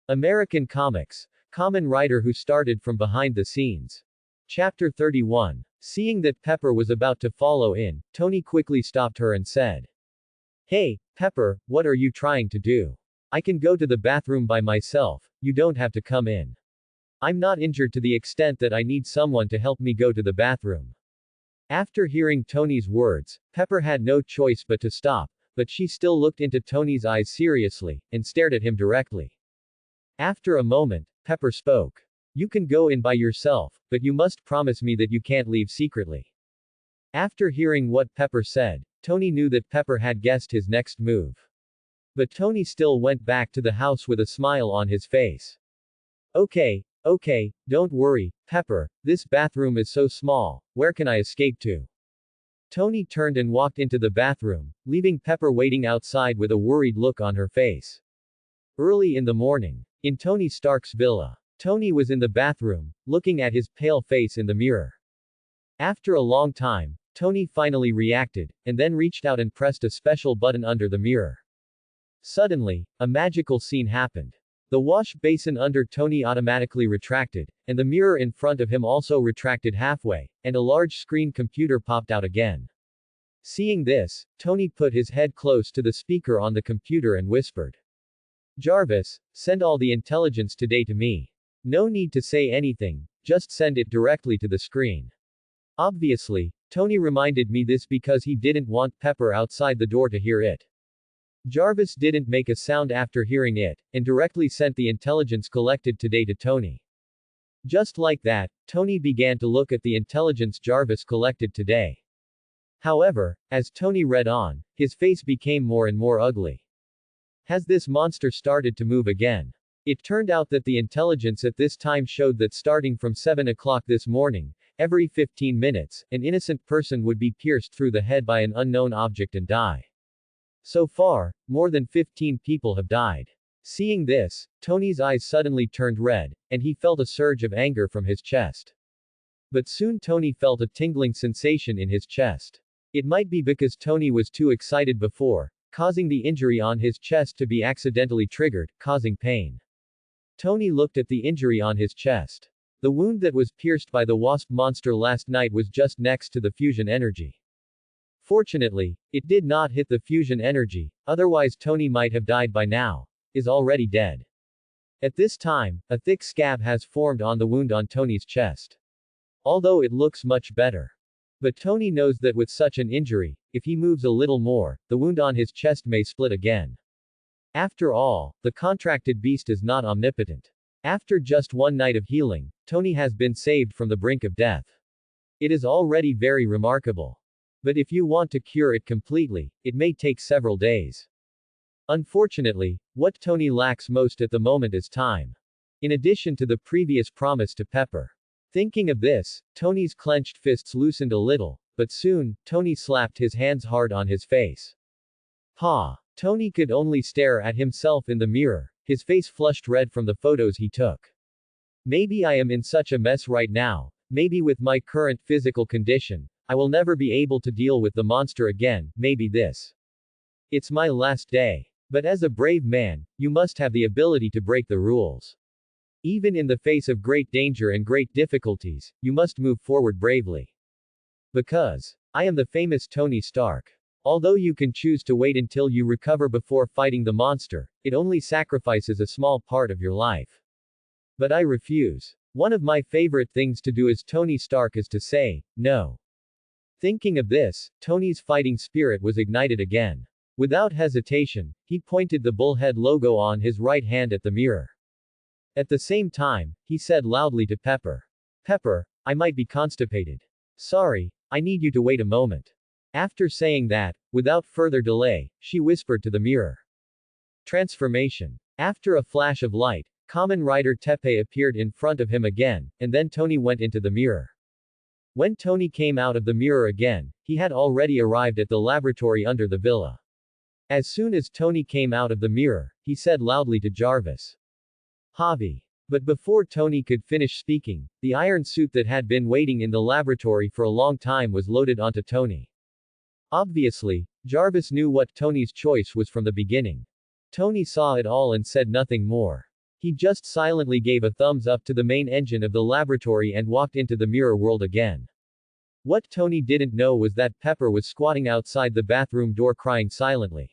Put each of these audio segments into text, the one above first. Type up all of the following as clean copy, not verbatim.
American Comics. Kamen Rider who started from behind the scenes. Chapter 31. Seeing that Pepper was about to follow in, Tony quickly stopped her and said, "Hey, Pepper, what are you trying to do? I can go to the bathroom by myself, you don't have to come in. I'm not injured to the extent that I need someone to help me go to the bathroom." After hearing Tony's words, Pepper had no choice but to stop, but she still looked into Tony's eyes seriously, and stared at him directly. After a moment, Pepper spoke. "You can go in by yourself, but you must promise me that you can't leave secretly." After hearing what Pepper said, Tony knew that Pepper had guessed his next move. But Tony still went back to the house with a smile on his face. Okay, don't worry, Pepper, this bathroom is so small, where can I escape to?" Tony turned and walked into the bathroom, leaving Pepper waiting outside with a worried look on her face. Early in the morning. In Tony Stark's villa. Tony was in the bathroom, looking at his pale face in the mirror. After a long time, Tony finally reacted, and then reached out and pressed a special button under the mirror. Suddenly, a magical scene happened. The wash basin under Tony automatically retracted, and the mirror in front of him also retracted halfway, and a large screen computer popped out again. Seeing this, Tony put his head close to the speaker on the computer and whispered, "Jarvis, send all the intelligence today to me. No need to say anything, just send it directly to the screen." Obviously, Tony reminded me this because he didn't want Pepper outside the door to hear it. Jarvis didn't make a sound after hearing it, and directly sent the intelligence collected today to Tony. Just like that, Tony began to look at the intelligence Jarvis collected today. However, as Tony read on, his face became more and more ugly. Has this monster started to move again? It turned out that the intelligence at this time showed that starting from 7 o'clock this morning, every 15 minutes, an innocent person would be pierced through the head by an unknown object and die. So far, more than 15 people have died. Seeing this, Tony's eyes suddenly turned red, and he felt a surge of anger from his chest. But soon Tony felt a tingling sensation in his chest. It might be because Tony was too excited before, causing the injury on his chest to be accidentally triggered, causing pain. Tony looked at the injury on his chest. The wound that was pierced by the wasp monster last night was just next to the fusion energy. Fortunately, it did not hit the fusion energy, otherwise Tony might have died by now. Is already dead. At this time, a thick scab has formed on the wound on Tony's chest. Although it looks much better. But Tony knows that with such an injury, if he moves a little more, the wound on his chest may split again. After all, the contracted beast is not omnipotent. After just one night of healing, Tony has been saved from the brink of death. It is already very remarkable. But if you want to cure it completely, it may take several days. Unfortunately, what Tony lacks most at the moment is time. In addition to the previous promise to Pepper. Thinking of this, Tony's clenched fists loosened a little, but soon, Tony slapped his hands hard on his face. Ha! Tony could only stare at himself in the mirror, his face flushed red from the photos he took. Maybe I am in such a mess right now, maybe with my current physical condition, I will never be able to deal with the monster again, maybe this. It's my last day. But as a brave man, you must have the ability to break the rules. Even in the face of great danger and great difficulties, you must move forward bravely. Because I am the famous Tony Stark. Although you can choose to wait until you recover before fighting the monster, it only sacrifices a small part of your life. But I refuse. One of my favorite things to do as Tony Stark is to say, no. Thinking of this, Tony's fighting spirit was ignited again. Without hesitation, he pointed the bullhead logo on his right hand at the mirror. At the same time, he said loudly to Pepper, "Pepper, I might be constipated. Sorry, I need you to wait a moment." After saying that, without further delay, she whispered to the mirror. Transformation. After a flash of light, Kamen Rider Teppei appeared in front of him again, and then Tony went into the mirror. When Tony came out of the mirror again, he had already arrived at the laboratory under the villa. As soon as Tony came out of the mirror, he said loudly to Jarvis, "Javi." But before Tony could finish speaking, the iron suit that had been waiting in the laboratory for a long time was loaded onto Tony. Obviously, Jarvis knew what Tony's choice was from the beginning. Tony saw it all and said nothing more. He just silently gave a thumbs up to the main engine of the laboratory and walked into the mirror world again. What Tony didn't know was that Pepper was squatting outside the bathroom door crying silently.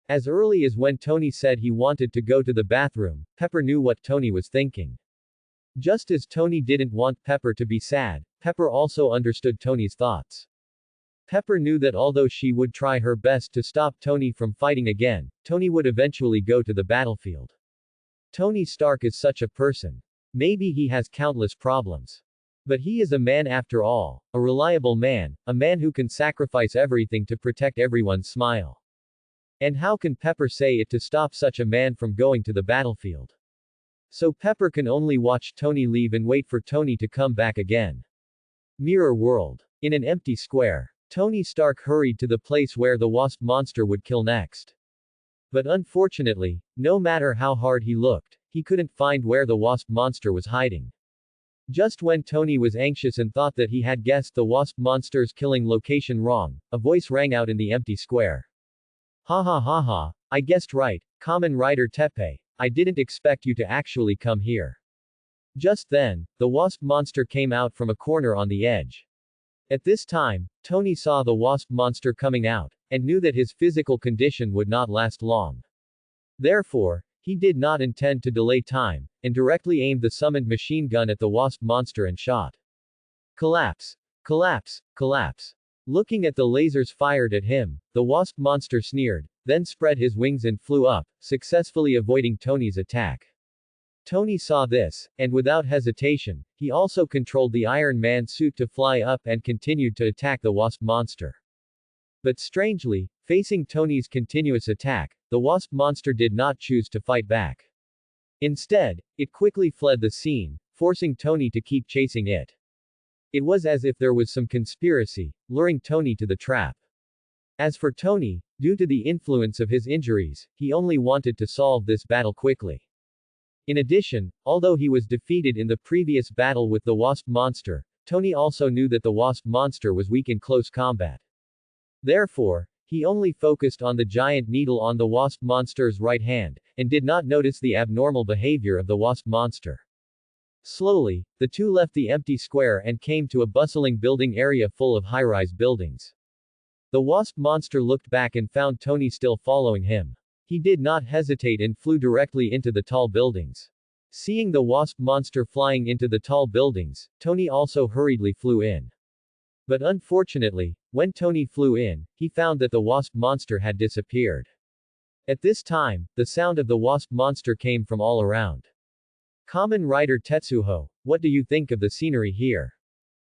As early as when Tony said he wanted to go to the bathroom, Pepper knew what Tony was thinking. Just as Tony didn't want Pepper to be sad, Pepper also understood Tony's thoughts. Pepper knew that although she would try her best to stop Tony from fighting again, Tony would eventually go to the battlefield. Tony Stark is such a person. Maybe he has countless problems. But he is a man after all, a reliable man, a man who can sacrifice everything to protect everyone's smile. And how can Pepper say it to stop such a man from going to the battlefield? So Pepper can only watch Tony leave and wait for Tony to come back again. Mirror World. In an empty square, Tony Stark hurried to the place where the wasp monster would kill next. But unfortunately, no matter how hard he looked, he couldn't find where the wasp monster was hiding. Just when Tony was anxious and thought that he had guessed the wasp monster's killing location wrong, a voice rang out in the empty square. Ha ha ha ha, I guessed right, Kamen Rider Teppei, I didn't expect you to actually come here. Just then, the wasp monster came out from a corner on the edge. At this time, Tony saw the wasp monster coming out, and knew that his physical condition would not last long. Therefore, he did not intend to delay time, and directly aimed the summoned machine gun at the wasp monster and shot. Collapse. Collapse. Collapse. Looking at the lasers fired at him, the wasp monster sneered, then spread his wings and flew up, successfully avoiding Tony's attack. Tony saw this, and without hesitation, he also controlled the Iron Man suit to fly up and continued to attack the wasp monster. But strangely, facing Tony's continuous attack, the wasp monster did not choose to fight back. Instead, it quickly fled the scene, forcing Tony to keep chasing it. It was as if there was some conspiracy, luring Tony to the trap. As for Tony, due to the influence of his injuries, he only wanted to solve this battle quickly. In addition, although he was defeated in the previous battle with the wasp monster, Tony also knew that the wasp monster was weak in close combat. Therefore, he only focused on the giant needle on the wasp monster's right hand, and did not notice the abnormal behavior of the wasp monster. Slowly, the two left the empty square and came to a bustling building area full of high-rise buildings. The wasp monster looked back and found Tony still following him. He did not hesitate and flew directly into the tall buildings. Seeing the wasp monster flying into the tall buildings, Tony also hurriedly flew in. But unfortunately, when Tony flew in, he found that the wasp monster had disappeared. At this time, the sound of the wasp monster came from all around. Kamen Rider Tetsuho, what do you think of the scenery here?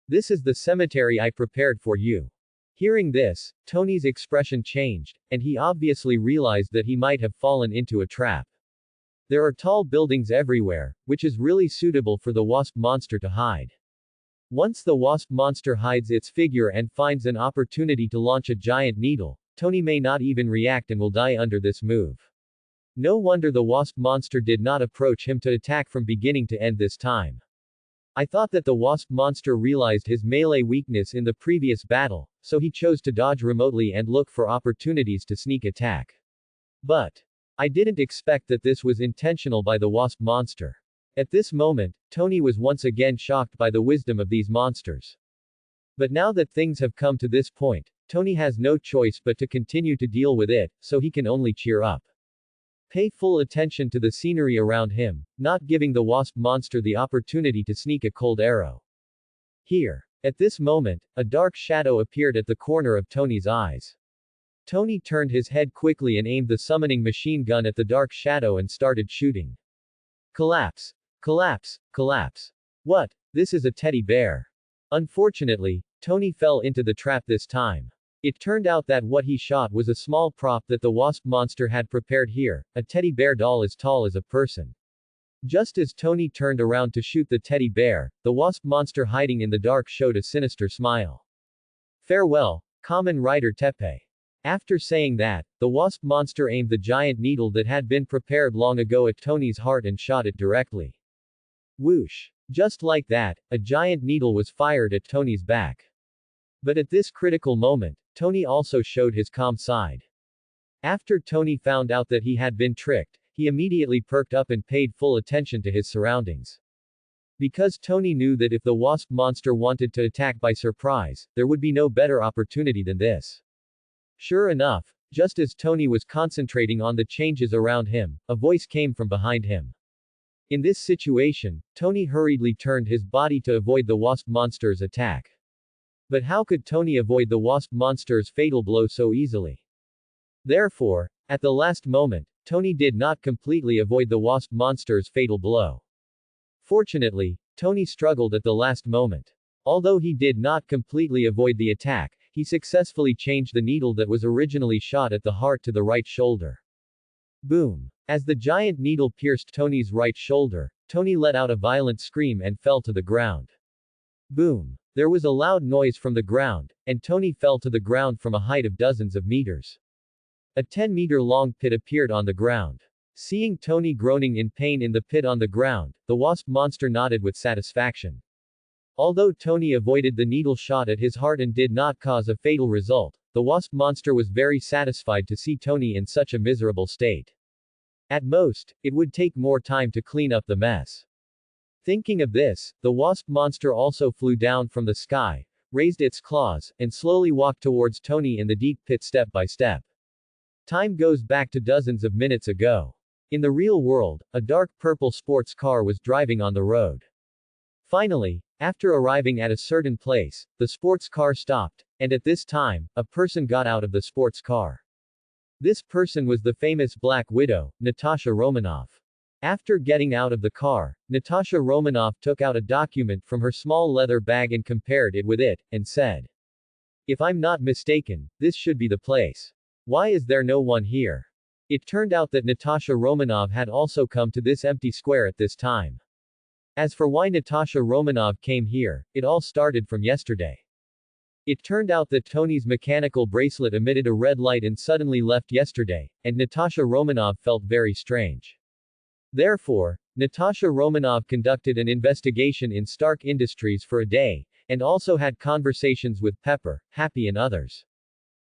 This is the cemetery I prepared for you. Hearing this, Tony's expression changed, and he obviously realized that he might have fallen into a trap. There are tall buildings everywhere, which is really suitable for the wasp monster to hide. Once the wasp monster hides its figure and finds an opportunity to launch a giant needle, Tony may not even react and will die under this move. No wonder the wasp monster did not approach him to attack from beginning to end this time. I thought that the wasp monster realized his melee weakness in the previous battle, so he chose to dodge remotely and look for opportunities to sneak attack. But I didn't expect that this was intentional by the wasp monster. At this moment, Tony was once again shocked by the wisdom of these monsters. But now that things have come to this point, Tony has no choice but to continue to deal with it, so he can only cheer up. Pay full attention to the scenery around him, not giving the wasp monster the opportunity to sneak a cold arrow. Here. At this moment, a dark shadow appeared at the corner of Tony's eyes. Tony turned his head quickly and aimed the summoning machine gun at the dark shadow and started shooting. Collapse. Collapse. Collapse. What? This is a teddy bear. Unfortunately, Tony fell into the trap this time. It turned out that what he shot was a small prop that the wasp monster had prepared here, a teddy bear doll as tall as a person. Just as Tony turned around to shoot the teddy bear, the wasp monster hiding in the dark showed a sinister smile. Farewell, Kamen Rider Teppei. After saying that, the wasp monster aimed the giant needle that had been prepared long ago at Tony's heart and shot it directly. Whoosh! Just like that, a giant needle was fired at Tony's back. But at this critical moment, Tony also showed his calm side. After Tony found out that he had been tricked, he immediately perked up and paid full attention to his surroundings. Because Tony knew that if the wasp monster wanted to attack by surprise, there would be no better opportunity than this. Sure enough, just as Tony was concentrating on the changes around him, a voice came from behind him. In this situation, Tony hurriedly turned his body to avoid the wasp monster's attack. But how could Tony avoid the wasp monster's fatal blow so easily? Therefore, at the last moment, Tony did not completely avoid the wasp monster's fatal blow. Fortunately, Tony struggled at the last moment. Although he did not completely avoid the attack, he successfully changed the needle that was originally shot at the heart to the right shoulder. Boom! As the giant needle pierced Tony's right shoulder, Tony let out a violent scream and fell to the ground. Boom! There was a loud noise from the ground, and Tony fell to the ground from a height of dozens of meters. A 10-meter-long pit appeared on the ground. Seeing Tony groaning in pain in the pit on the ground, the wasp monster nodded with satisfaction. Although Tony avoided the needle shot at his heart and did not cause a fatal result, the wasp monster was very satisfied to see Tony in such a miserable state. At most, it would take more time to clean up the mess. Thinking of this, the wasp monster also flew down from the sky, raised its claws, and slowly walked towards Tony in the deep pit step by step. Time goes back to dozens of minutes ago. In the real world, a dark purple sports car was driving on the road. Finally, after arriving at a certain place, the sports car stopped, and at this time, a person got out of the sports car. This person was the famous Black Widow, Natasha Romanoff. After getting out of the car, Natasha Romanoff took out a document from her small leather bag and compared it with it, and said, "If I'm not mistaken, this should be the place. Why is there no one here?" It turned out that Natasha Romanoff had also come to this empty square at this time. As for why Natasha Romanoff came here, it all started from yesterday. It turned out that Tony's mechanical bracelet emitted a red light and suddenly left yesterday, and Natasha Romanoff felt very strange. Therefore, Natasha Romanoff conducted an investigation in Stark Industries for a day, and also had conversations with Pepper, Happy and others.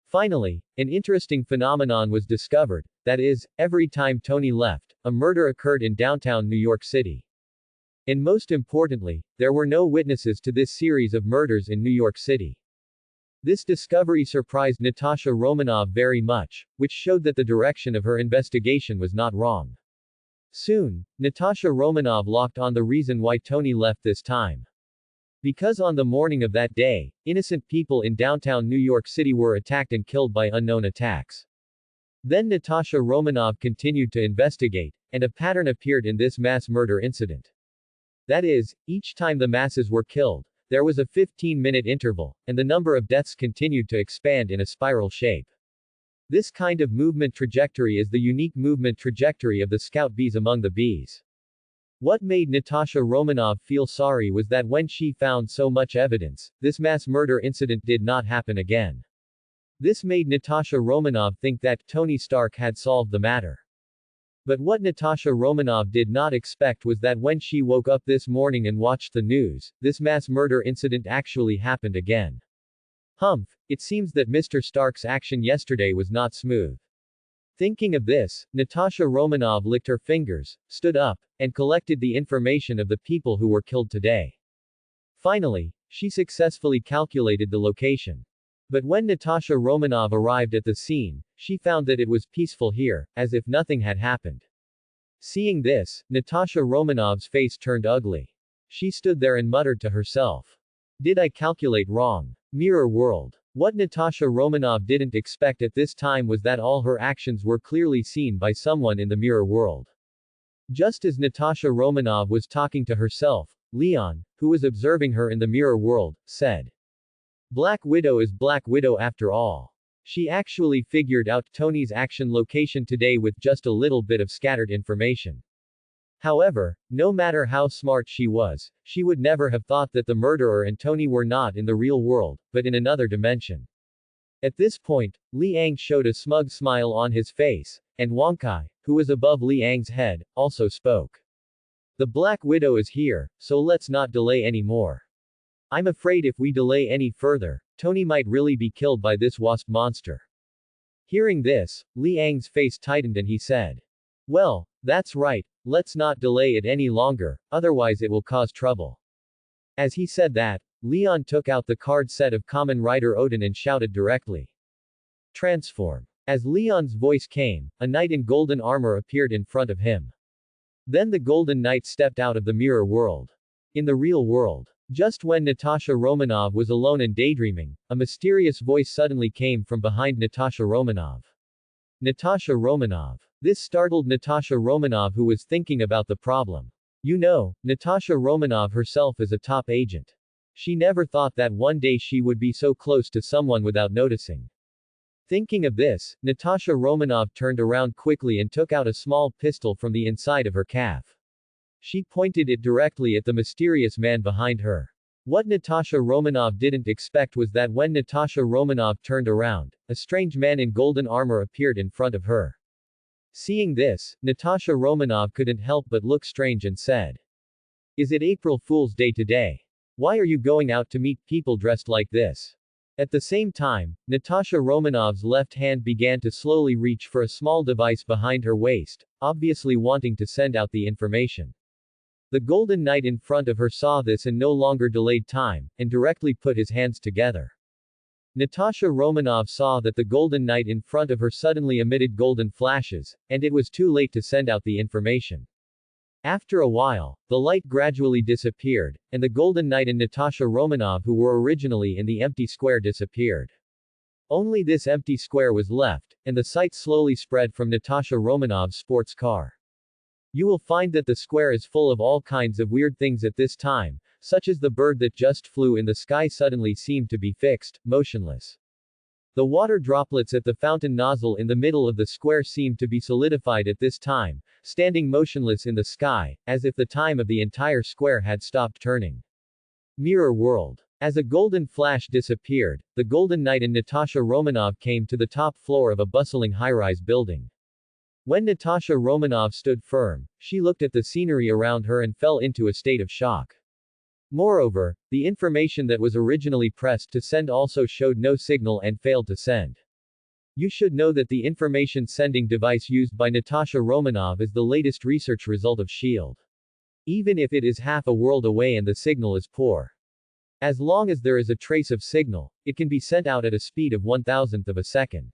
Finally, an interesting phenomenon was discovered, that is, every time Tony left, a murder occurred in downtown New York City. And most importantly, there were no witnesses to this series of murders in New York City. This discovery surprised Natasha Romanoff very much, which showed that the direction of her investigation was not wrong. Soon, Natasha Romanoff locked on the reason why Tony left this time. Because on the morning of that day, innocent people in downtown New York City were attacked and killed by unknown attacks. Then Natasha Romanoff continued to investigate, and a pattern appeared in this mass murder incident. That is, each time the masses were killed, there was a 15-minute interval, and the number of deaths continued to expand in a spiral shape. This kind of movement trajectory is the unique movement trajectory of the scout bees among the bees. What made Natasha Romanoff feel sorry was that when she found so much evidence, this mass murder incident did not happen again. This made Natasha Romanoff think that Tony Stark had solved the matter. But what Natasha Romanoff did not expect was that when she woke up this morning and watched the news, this mass murder incident actually happened again. Humph, it seems that Mr. Stark's action yesterday was not smooth. Thinking of this, Natasha Romanoff licked her fingers, stood up, and collected the information of the people who were killed today. Finally, she successfully calculated the location. But when Natasha Romanoff arrived at the scene, she found that it was peaceful here, as if nothing had happened. Seeing this, Natasha Romanoff's face turned ugly. She stood there and muttered to herself. Did I calculate wrong? Mirror world. What Natasha Romanoff didn't expect at this time was that all her actions were clearly seen by someone in the mirror world. Just as Natasha Romanoff was talking to herself, Leon, who was observing her in the mirror world, said, "Black Widow is Black Widow after all. She actually figured out Tony's action location today with just a little bit of scattered information." However, no matter how smart she was, she would never have thought that the murderer and Tony were not in the real world, but in another dimension. At this point, Li Ang showed a smug smile on his face, and Wang Kai, who was above Li Ang's head, also spoke. "The Black Widow is here, so let's not delay any more. I'm afraid if we delay any further, Tony might really be killed by this wasp monster." Hearing this, Li Ang's face tightened and he said, "Well, That's right, let's not delay it any longer, otherwise it will cause trouble. As he said that, Leon took out the card set of Kamen Rider Odin and shouted directly. Transform. As Leon's voice came, a knight in golden armor appeared in front of him. Then the Golden Knight stepped out of the mirror world. In the real world, just when Natasha Romanov was alone and daydreaming, a mysterious voice suddenly came from behind Natasha Romanov. Natasha Romanov. This startled Natasha Romanov, who was thinking about the problem. You know, Natasha Romanov herself is a top agent. She never thought that one day she would be so close to someone without noticing. Thinking of this, Natasha Romanov turned around quickly and took out a small pistol from the inside of her calf. She pointed it directly at the mysterious man behind her. What Natasha Romanov didn't expect was that when Natasha Romanov turned around, a strange man in golden armor appeared in front of her. Seeing this, Natasha Romanov couldn't help but look strange and said, "Is it April Fool's Day today? Why are you going out to meet people dressed like this?" At the same time, Natasha Romanov's left hand began to slowly reach for a small device behind her waist, obviously wanting to send out the information. The Golden Knight in front of her saw this and no longer delayed time, and directly put his hands together. Natasha Romanov saw that the Golden Knight in front of her suddenly emitted golden flashes, and it was too late to send out the information. After a while, the light gradually disappeared, and the Golden Knight and Natasha Romanov, who were originally in the empty square, disappeared. Only this empty square was left, and the sight slowly spread from Natasha Romanov's sports car. You will find that the square is full of all kinds of weird things at this time, such as the bird that just flew in the sky suddenly seemed to be fixed, motionless. The water droplets at the fountain nozzle in the middle of the square seemed to be solidified at this time, standing motionless in the sky, as if the time of the entire square had stopped turning. Mirror world. As a golden flash disappeared, the Golden Knight and Natasha Romanov came to the top floor of a bustling high-rise building. When Natasha Romanov stood firm, she looked at the scenery around her and fell into a state of shock. Moreover, the information that was originally pressed to send also showed no signal and failed to send. You should know that the information sending device used by Natasha Romanov is the latest research result of S.H.I.E.L.D. Even if it is half a world away and the signal is poor. As long as there is a trace of signal, it can be sent out at a speed of 1,000th of a second.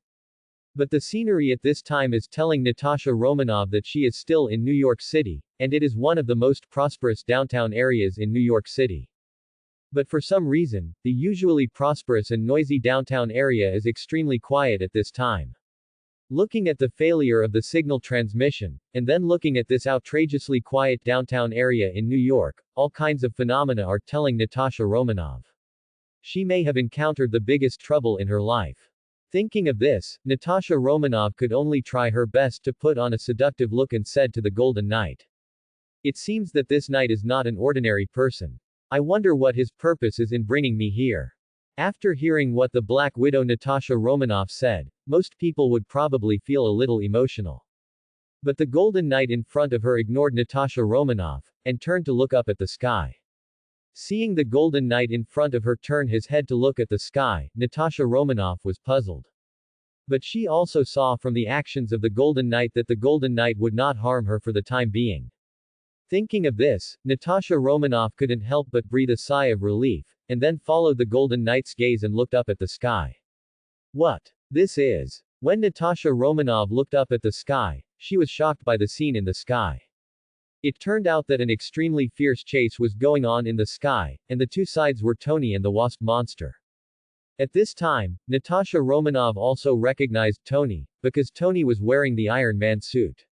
But the scenery at this time is telling Natasha Romanov that she is still in New York City, and it is one of the most prosperous downtown areas in New York City. But for some reason, the usually prosperous and noisy downtown area is extremely quiet at this time. Looking at the failure of the signal transmission, and then looking at this outrageously quiet downtown area in New York, all kinds of phenomena are telling Natasha Romanov. She may have encountered the biggest trouble in her life. Thinking of this, Natasha Romanov could only try her best to put on a seductive look and said to the Golden Knight, "It seems that this knight is not an ordinary person. I wonder what his purpose is in bringing me here." After hearing what the Black Widow Natasha Romanov said, most people would probably feel a little emotional. But the Golden Knight in front of her ignored Natasha Romanov, and turned to look up at the sky. Seeing the Golden Knight in front of her turn his head to look at the sky, Natasha Romanov was puzzled. But she also saw from the actions of the Golden Knight that the Golden Knight would not harm her for the time being. Thinking of this, Natasha Romanov couldn't help but breathe a sigh of relief, and then followed the Golden Knight's gaze and looked up at the sky. What this is? When Natasha Romanov looked up at the sky, she was shocked by the scene in the sky. It turned out that an extremely fierce chase was going on in the sky, and the two sides were Tony and the Wasp monster. At this time, Natasha Romanov also recognized Tony, because Tony was wearing the Iron Man suit.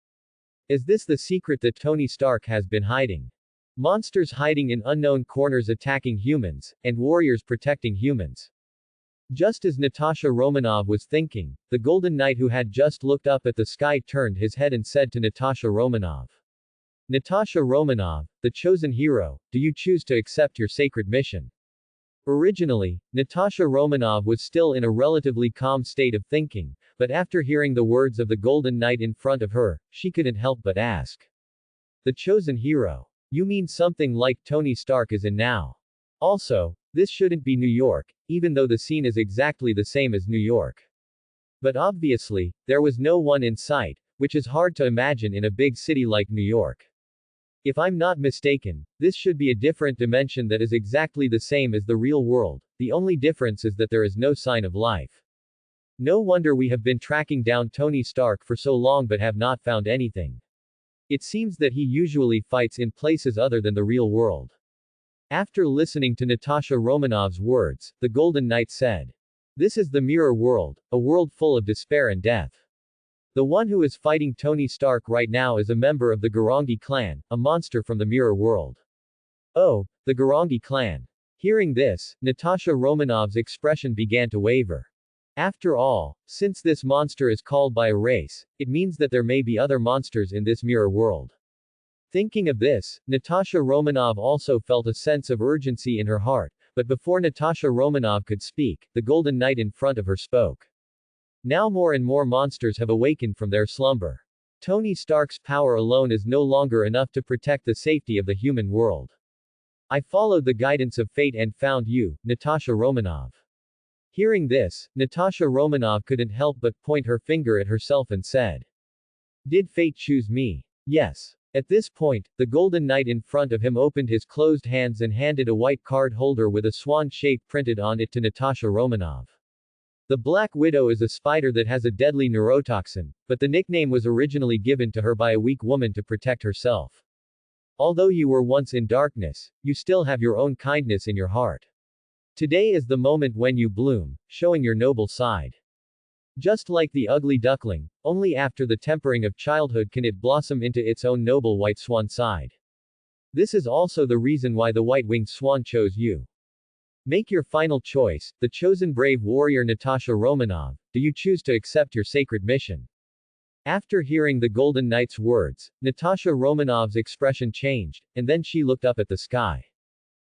Is this the secret that Tony Stark has been hiding? Monsters hiding in unknown corners attacking humans, and warriors protecting humans. Just as Natasha Romanov was thinking, the Golden Knight who had just looked up at the sky turned his head and said to Natasha Romanov, "Natasha Romanov, the chosen hero, do you choose to accept your sacred mission?" Originally, Natasha Romanov was still in a relatively calm state of thinking, but after hearing the words of the Golden Knight in front of her, she couldn't help but ask. "The chosen hero? You mean something like Tony Stark is in now? Also, this shouldn't be New York, even though the scene is exactly the same as New York." But obviously, there was no one in sight, which is hard to imagine in a big city like New York. If I'm not mistaken, this should be a different dimension that is exactly the same as the real world, the only difference is that there is no sign of life. No wonder we have been tracking down Tony Stark for so long but have not found anything. It seems that he usually fights in places other than the real world. After listening to Natasha Romanov's words, the Golden Knight said, "This is the mirror world, a world full of despair and death. The one who is fighting Tony Stark right now is a member of the Garangi clan, a monster from the mirror world." Oh, the Garangi clan. Hearing this, Natasha Romanov's expression began to waver. After all, since this monster is called by a race, it means that there may be other monsters in this mirror world. Thinking of this, Natasha Romanov also felt a sense of urgency in her heart, but before Natasha Romanov could speak, the Golden Knight in front of her spoke. Now more and more monsters have awakened from their slumber. Tony Stark's power alone is no longer enough to protect the safety of the human world. I followed the guidance of fate and found you, Natasha Romanov. Hearing this, Natasha Romanov couldn't help but point her finger at herself and said, "Did fate choose me?" "Yes." At this point, the Golden Knight in front of him opened his closed hands and handed a white card holder with a swan shape printed on it to Natasha Romanov. The Black Widow is a spider that has a deadly neurotoxin, but the nickname was originally given to her by a weak woman to protect herself. Although you were once in darkness, you still have your own kindness in your heart. Today is the moment when you bloom, showing your noble side. Just like the ugly duckling, only after the tempering of childhood can it blossom into its own noble white swan side. This is also the reason why the white-winged swan chose you. Make your final choice, the chosen brave warrior Natasha Romanov, do you choose to accept your sacred mission? After hearing the Golden Knight's words, Natasha Romanov's expression changed, and then she looked up at the sky.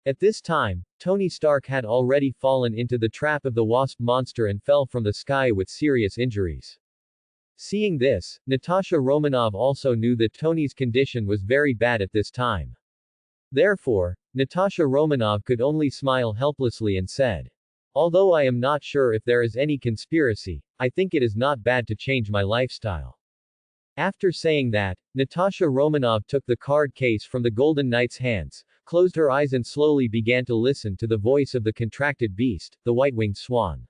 At this time, Tony Stark had already fallen into the trap of the wasp monster and fell from the sky with serious injuries. Seeing this, Natasha Romanov also knew that Tony's condition was very bad at this time. Therefore, Natasha Romanov could only smile helplessly and said, "Although I am not sure if there is any conspiracy, I think it is not bad to change my lifestyle." After saying that, Natasha Romanov took the card case from the Golden Knight's hands, closed her eyes and slowly began to listen to the voice of the contracted beast, the white-winged swan.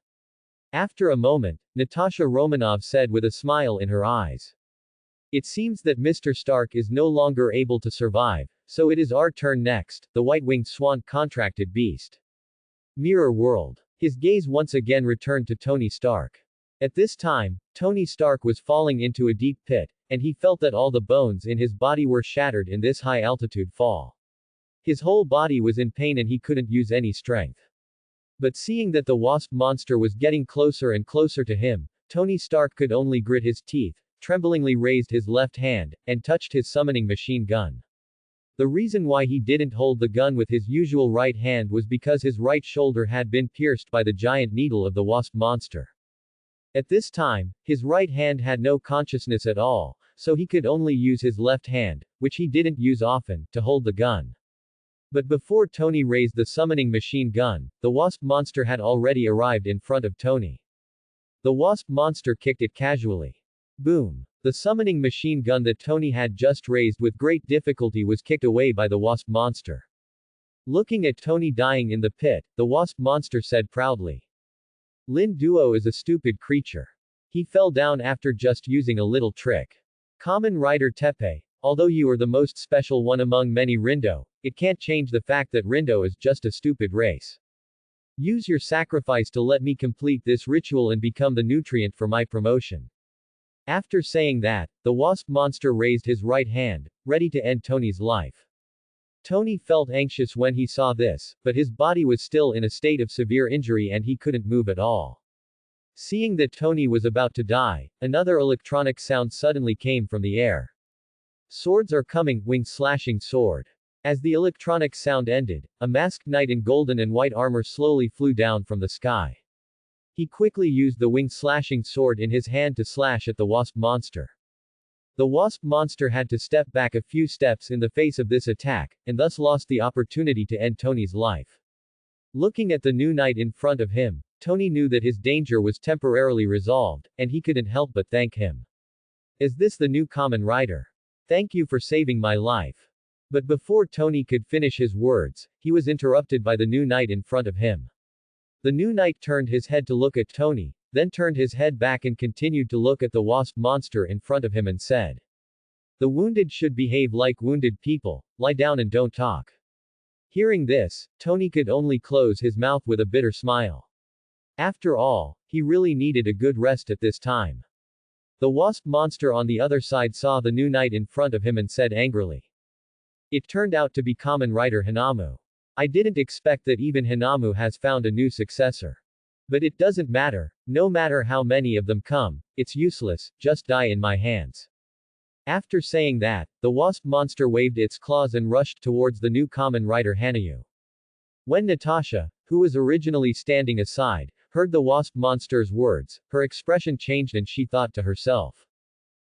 After a moment, Natasha Romanov said with a smile in her eyes, "It seems that Mr. Stark is no longer able to survive, so it is our turn next, the white-winged swan contracted beast." Mirror world. His gaze once again returned to Tony Stark. At this time, Tony Stark was falling into a deep pit, and he felt that all the bones in his body were shattered in this high-altitude fall. His whole body was in pain and he couldn't use any strength. But seeing that the wasp monster was getting closer and closer to him, Tony Stark could only grit his teeth, tremblingly raised his left hand, and touched his summoning machine gun. The reason why he didn't hold the gun with his usual right hand was because his right shoulder had been pierced by the giant needle of the wasp monster. At this time, his right hand had no consciousness at all, so he could only use his left hand, which he didn't use often, to hold the gun. But before Tony raised the summoning machine gun, the wasp monster had already arrived in front of Tony. The wasp monster kicked it casually. Boom! The summoning machine gun that Tony had just raised with great difficulty was kicked away by the wasp monster. Looking at Tony dying in the pit, the wasp monster said proudly, "Lin Duo is a stupid creature. He fell down after just using a little trick. Kamen Rider Tepe, although you are the most special one among many Rindo, it can't change the fact that Rindo is just a stupid race. Use your sacrifice to let me complete this ritual and become the nutrient for my promotion." After saying that, the wasp monster raised his right hand, ready to end Tony's life. Tony felt anxious when he saw this, but his body was still in a state of severe injury and he couldn't move at all. Seeing that Tony was about to die, another electronic sound suddenly came from the air. "Swords are coming, wing-slashing sword." As the electronic sound ended, a masked knight in golden and white armor slowly flew down from the sky. He quickly used the wing-slashing sword in his hand to slash at the wasp monster. The wasp monster had to step back a few steps in the face of this attack, and thus lost the opportunity to end Tony's life. Looking at the new knight in front of him, Tony knew that his danger was temporarily resolved, and he couldn't help but thank him. Is this the new Kamen Rider? Thank you for saving my life. But before Tony could finish his words, he was interrupted by the new knight in front of him. The new knight turned his head to look at Tony, then turned his head back and continued to look at the wasp monster in front of him and said, "The wounded should behave like wounded people, lie down and don't talk." Hearing this, Tony could only close his mouth with a bitter smile. After all, he really needed a good rest at this time. The wasp monster on the other side saw the new knight in front of him and said angrily. It turned out to be Kamen Rider Hinamu. I didn't expect that even Hinamu has found a new successor. But it doesn't matter, no matter how many of them come, it's useless, just die in my hands. After saying that, the wasp monster waved its claws and rushed towards the new Kamen Rider Hanayu. When Natasha, who was originally standing aside, heard the wasp monster's words, her expression changed and she thought to herself.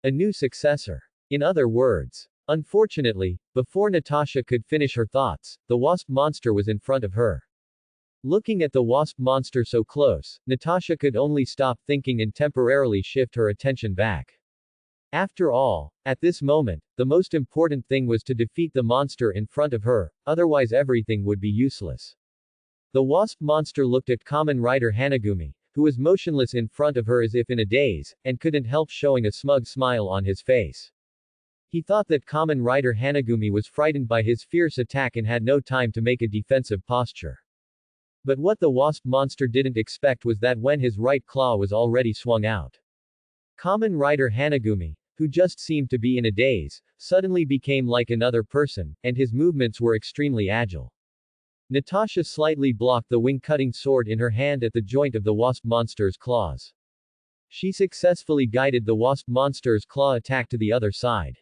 A new successor. In other words. Unfortunately, before Natasha could finish her thoughts, the wasp monster was in front of her. Looking at the wasp monster so close, Natasha could only stop thinking and temporarily shift her attention back. After all, at this moment, the most important thing was to defeat the monster in front of her, otherwise everything would be useless. The wasp monster looked at Kamen Rider Hanagumi, who was motionless in front of her as if in a daze, and couldn't help showing a smug smile on his face. He thought that Kamen Rider Hanagumi was frightened by his fierce attack and had no time to make a defensive posture. But what the wasp monster didn't expect was that when his right claw was already swung out, Kamen Rider Hanagumi, who just seemed to be in a daze, suddenly became like another person, and his movements were extremely agile. Natasha slightly blocked the wing-cutting sword in her hand at the joint of the wasp monster's claws. She successfully guided the wasp monster's claw attack to the other side.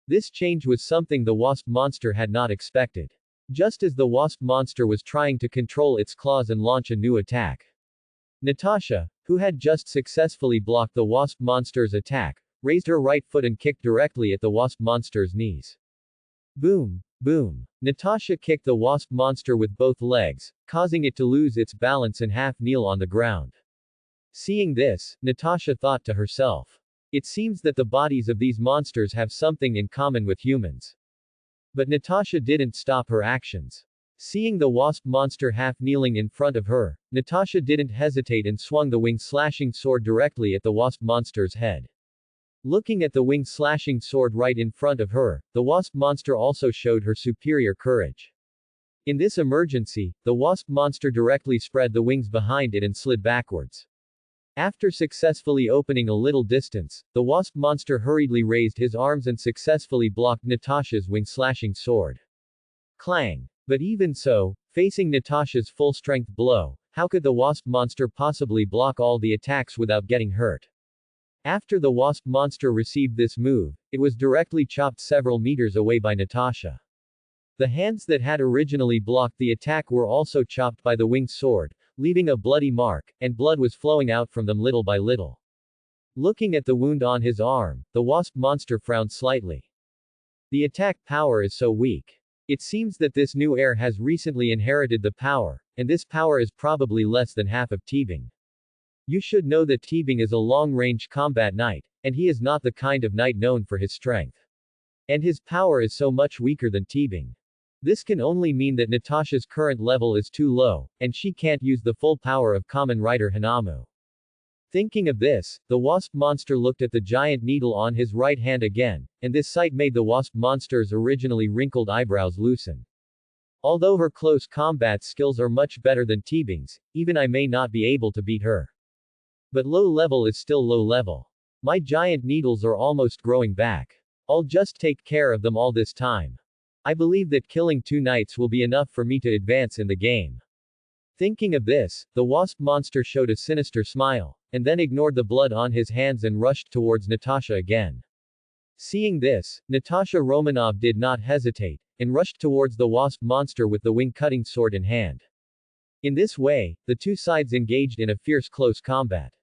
This change was something the wasp monster had not expected. Just as the wasp monster was trying to control its claws and launch a new attack, Natasha, who had just successfully blocked the wasp monster's attack, raised her right foot and kicked directly at the wasp monster's knees. Boom! Boom! Natasha kicked the wasp monster with both legs, causing it to lose its balance and half kneel on the ground. Seeing this, Natasha thought to herself. It seems that the bodies of these monsters have something in common with humans. But Natasha didn't stop her actions. Seeing the wasp monster half-kneeling in front of her, Natasha didn't hesitate and swung the wing-slashing sword directly at the wasp monster's head. Looking at the wing-slashing sword right in front of her, the wasp monster also showed her superior courage. In this emergency, the wasp monster directly spread the wings behind it and slid backwards. After successfully opening a little distance, the wasp monster hurriedly raised his arms and successfully blocked Natasha's wing-slashing sword. Clang! But even so, facing Natasha's full-strength blow, how could the wasp monster possibly block all the attacks without getting hurt? After the wasp monster received this move, it was directly chopped several meters away by Natasha. The hands that had originally blocked the attack were also chopped by the winged sword, leaving a bloody mark, and blood was flowing out from them little by little. Looking at the wound on his arm, the wasp monster frowned slightly. The attack power is so weak. It seems that this new heir has recently inherited the power, and this power is probably less than half of T-Bing. You should know that T-Bing is a long-range combat knight, and he is not the kind of knight known for his strength. And his power is so much weaker than T-Bing. This can only mean that Natasha's current level is too low, and she can't use the full power of Kamen Rider Hinamu. Thinking of this, the wasp monster looked at the giant needle on his right hand again, and this sight made the wasp monster's originally wrinkled eyebrows loosen. Although her close combat skills are much better than T-Bing's, even I may not be able to beat her. But low level is still low level. My giant needles are almost growing back. I'll just take care of them all this time. I believe that killing 2 knights will be enough for me to advance in the game. Thinking of this, the wasp monster showed a sinister smile, and then ignored the blood on his hands and rushed towards Natasha again. Seeing this, Natasha Romanov did not hesitate, and rushed towards the wasp monster with the wing-cutting sword in hand. In this way, the two sides engaged in a fierce close combat.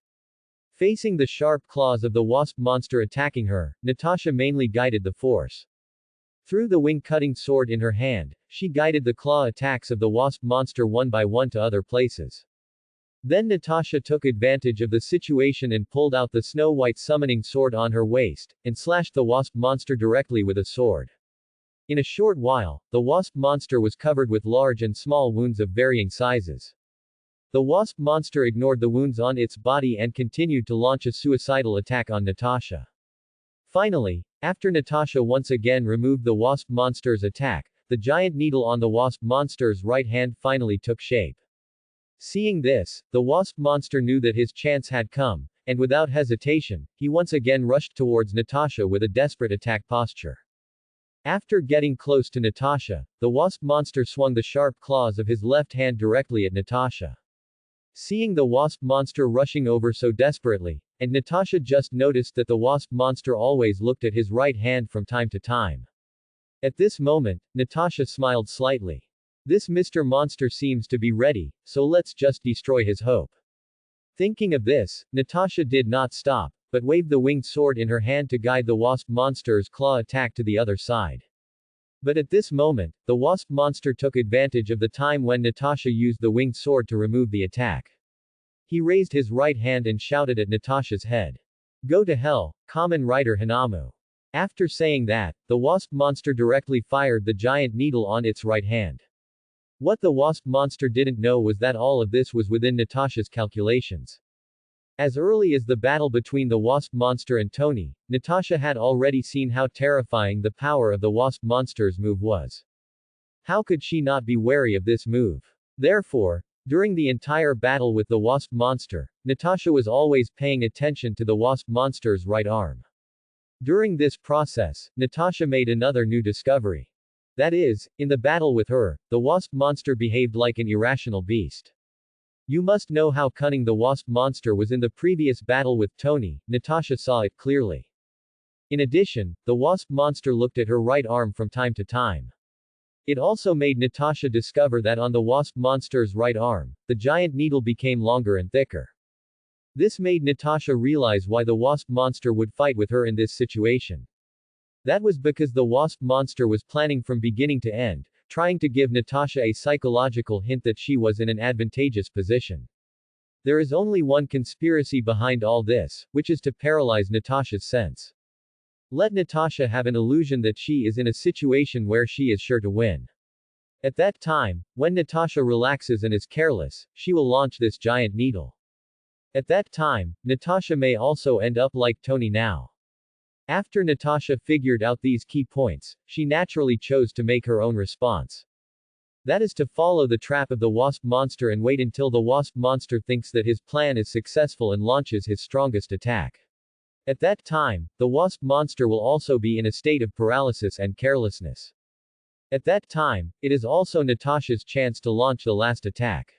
Facing the sharp claws of the wasp monster attacking her, Natasha mainly guided the force. Through the wing-cutting sword in her hand, she guided the claw attacks of the wasp monster one by one to other places. Then Natasha took advantage of the situation and pulled out the Snow White summoning sword on her waist, and slashed the wasp monster directly with a sword. In a short while, the wasp monster was covered with large and small wounds of varying sizes. The wasp monster ignored the wounds on its body and continued to launch a suicidal attack on Natasha. Finally, after Natasha once again removed the wasp monster's attack, the giant needle on the wasp monster's right hand finally took shape. Seeing this, the wasp monster knew that his chance had come, and without hesitation, he once again rushed towards Natasha with a desperate attack posture. After getting close to Natasha, the wasp monster swung the sharp claws of his left hand directly at Natasha. Seeing the wasp monster rushing over so desperately, and Natasha just noticed that the wasp monster always looked at his right hand from time to time. At this moment, Natasha smiled slightly. This Mr. Monster seems to be ready, so let's just destroy his hope. Thinking of this, Natasha did not stop, but waved the winged sword in her hand to guide the wasp monster's claw attack to the other side. But at this moment, the wasp monster took advantage of the time when Natasha used the winged sword to remove the attack. He raised his right hand and shouted at Natasha's head. "Go to hell, Kamen Rider Hanamu." After saying that, the wasp monster directly fired the giant needle on its right hand. What the wasp monster didn't know was that all of this was within Natasha's calculations. As early as the battle between the wasp monster and Tony, Natasha had already seen how terrifying the power of the wasp monster's move was. How could she not be wary of this move? Therefore, during the entire battle with the wasp monster, Natasha was always paying attention to the wasp monster's right arm. During this process, Natasha made another new discovery. That is, in the battle with her, the wasp monster behaved like an irrational beast. You must know how cunning the wasp monster was in the previous battle with Tony, Natasha saw it clearly. In addition, the wasp monster looked at her right arm from time to time. It also made Natasha discover that on the wasp monster's right arm, the giant needle became longer and thicker. This made Natasha realize why the wasp monster would fight with her in this situation. That was because the wasp monster was planning from beginning to end, trying to give Natasha a psychological hint that she was in an advantageous position. There is only one conspiracy behind all this, which is to paralyze Natasha's sense. Let Natasha have an illusion that she is in a situation where she is sure to win. At that time, when Natasha relaxes and is careless, she will launch this giant needle. At that time, Natasha may also end up like Tony now. After Natasha figured out these key points, she naturally chose to make her own response. That is to follow the trap of the wasp monster and wait until the wasp monster thinks that his plan is successful and launches his strongest attack. At that time, the wasp monster will also be in a state of paralysis and carelessness. At that time, it is also Natasha's chance to launch the last attack.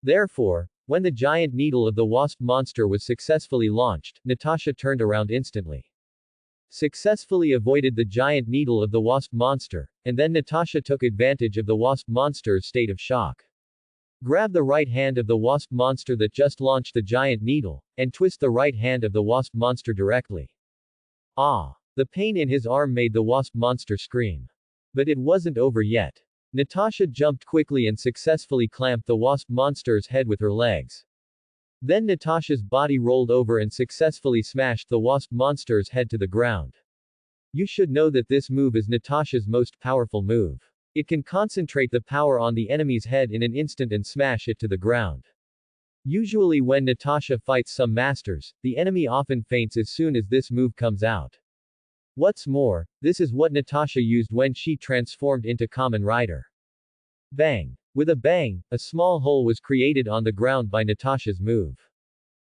Therefore, when the giant needle of the wasp monster was successfully launched, Natasha turned around instantly. Successfully avoided the giant needle of the wasp monster, and then Natasha took advantage of the wasp monster's state of shock. Grab the right hand of the wasp monster that just launched the giant needle, and twist the right hand of the wasp monster directly. Ah! The pain in his arm made the wasp monster scream. But it wasn't over yet. Natasha jumped quickly and successfully clamped the wasp monster's head with her legs. Then Natasha's body rolled over and successfully smashed the wasp monster's head to the ground. You should know that this move is Natasha's most powerful move. It can concentrate the power on the enemy's head in an instant and smash it to the ground. Usually when Natasha fights some masters, the enemy often faints as soon as this move comes out. What's more, this is what Natasha used when she transformed into Kamen Rider. Bang! With a bang, a small hole was created on the ground by Natasha's move.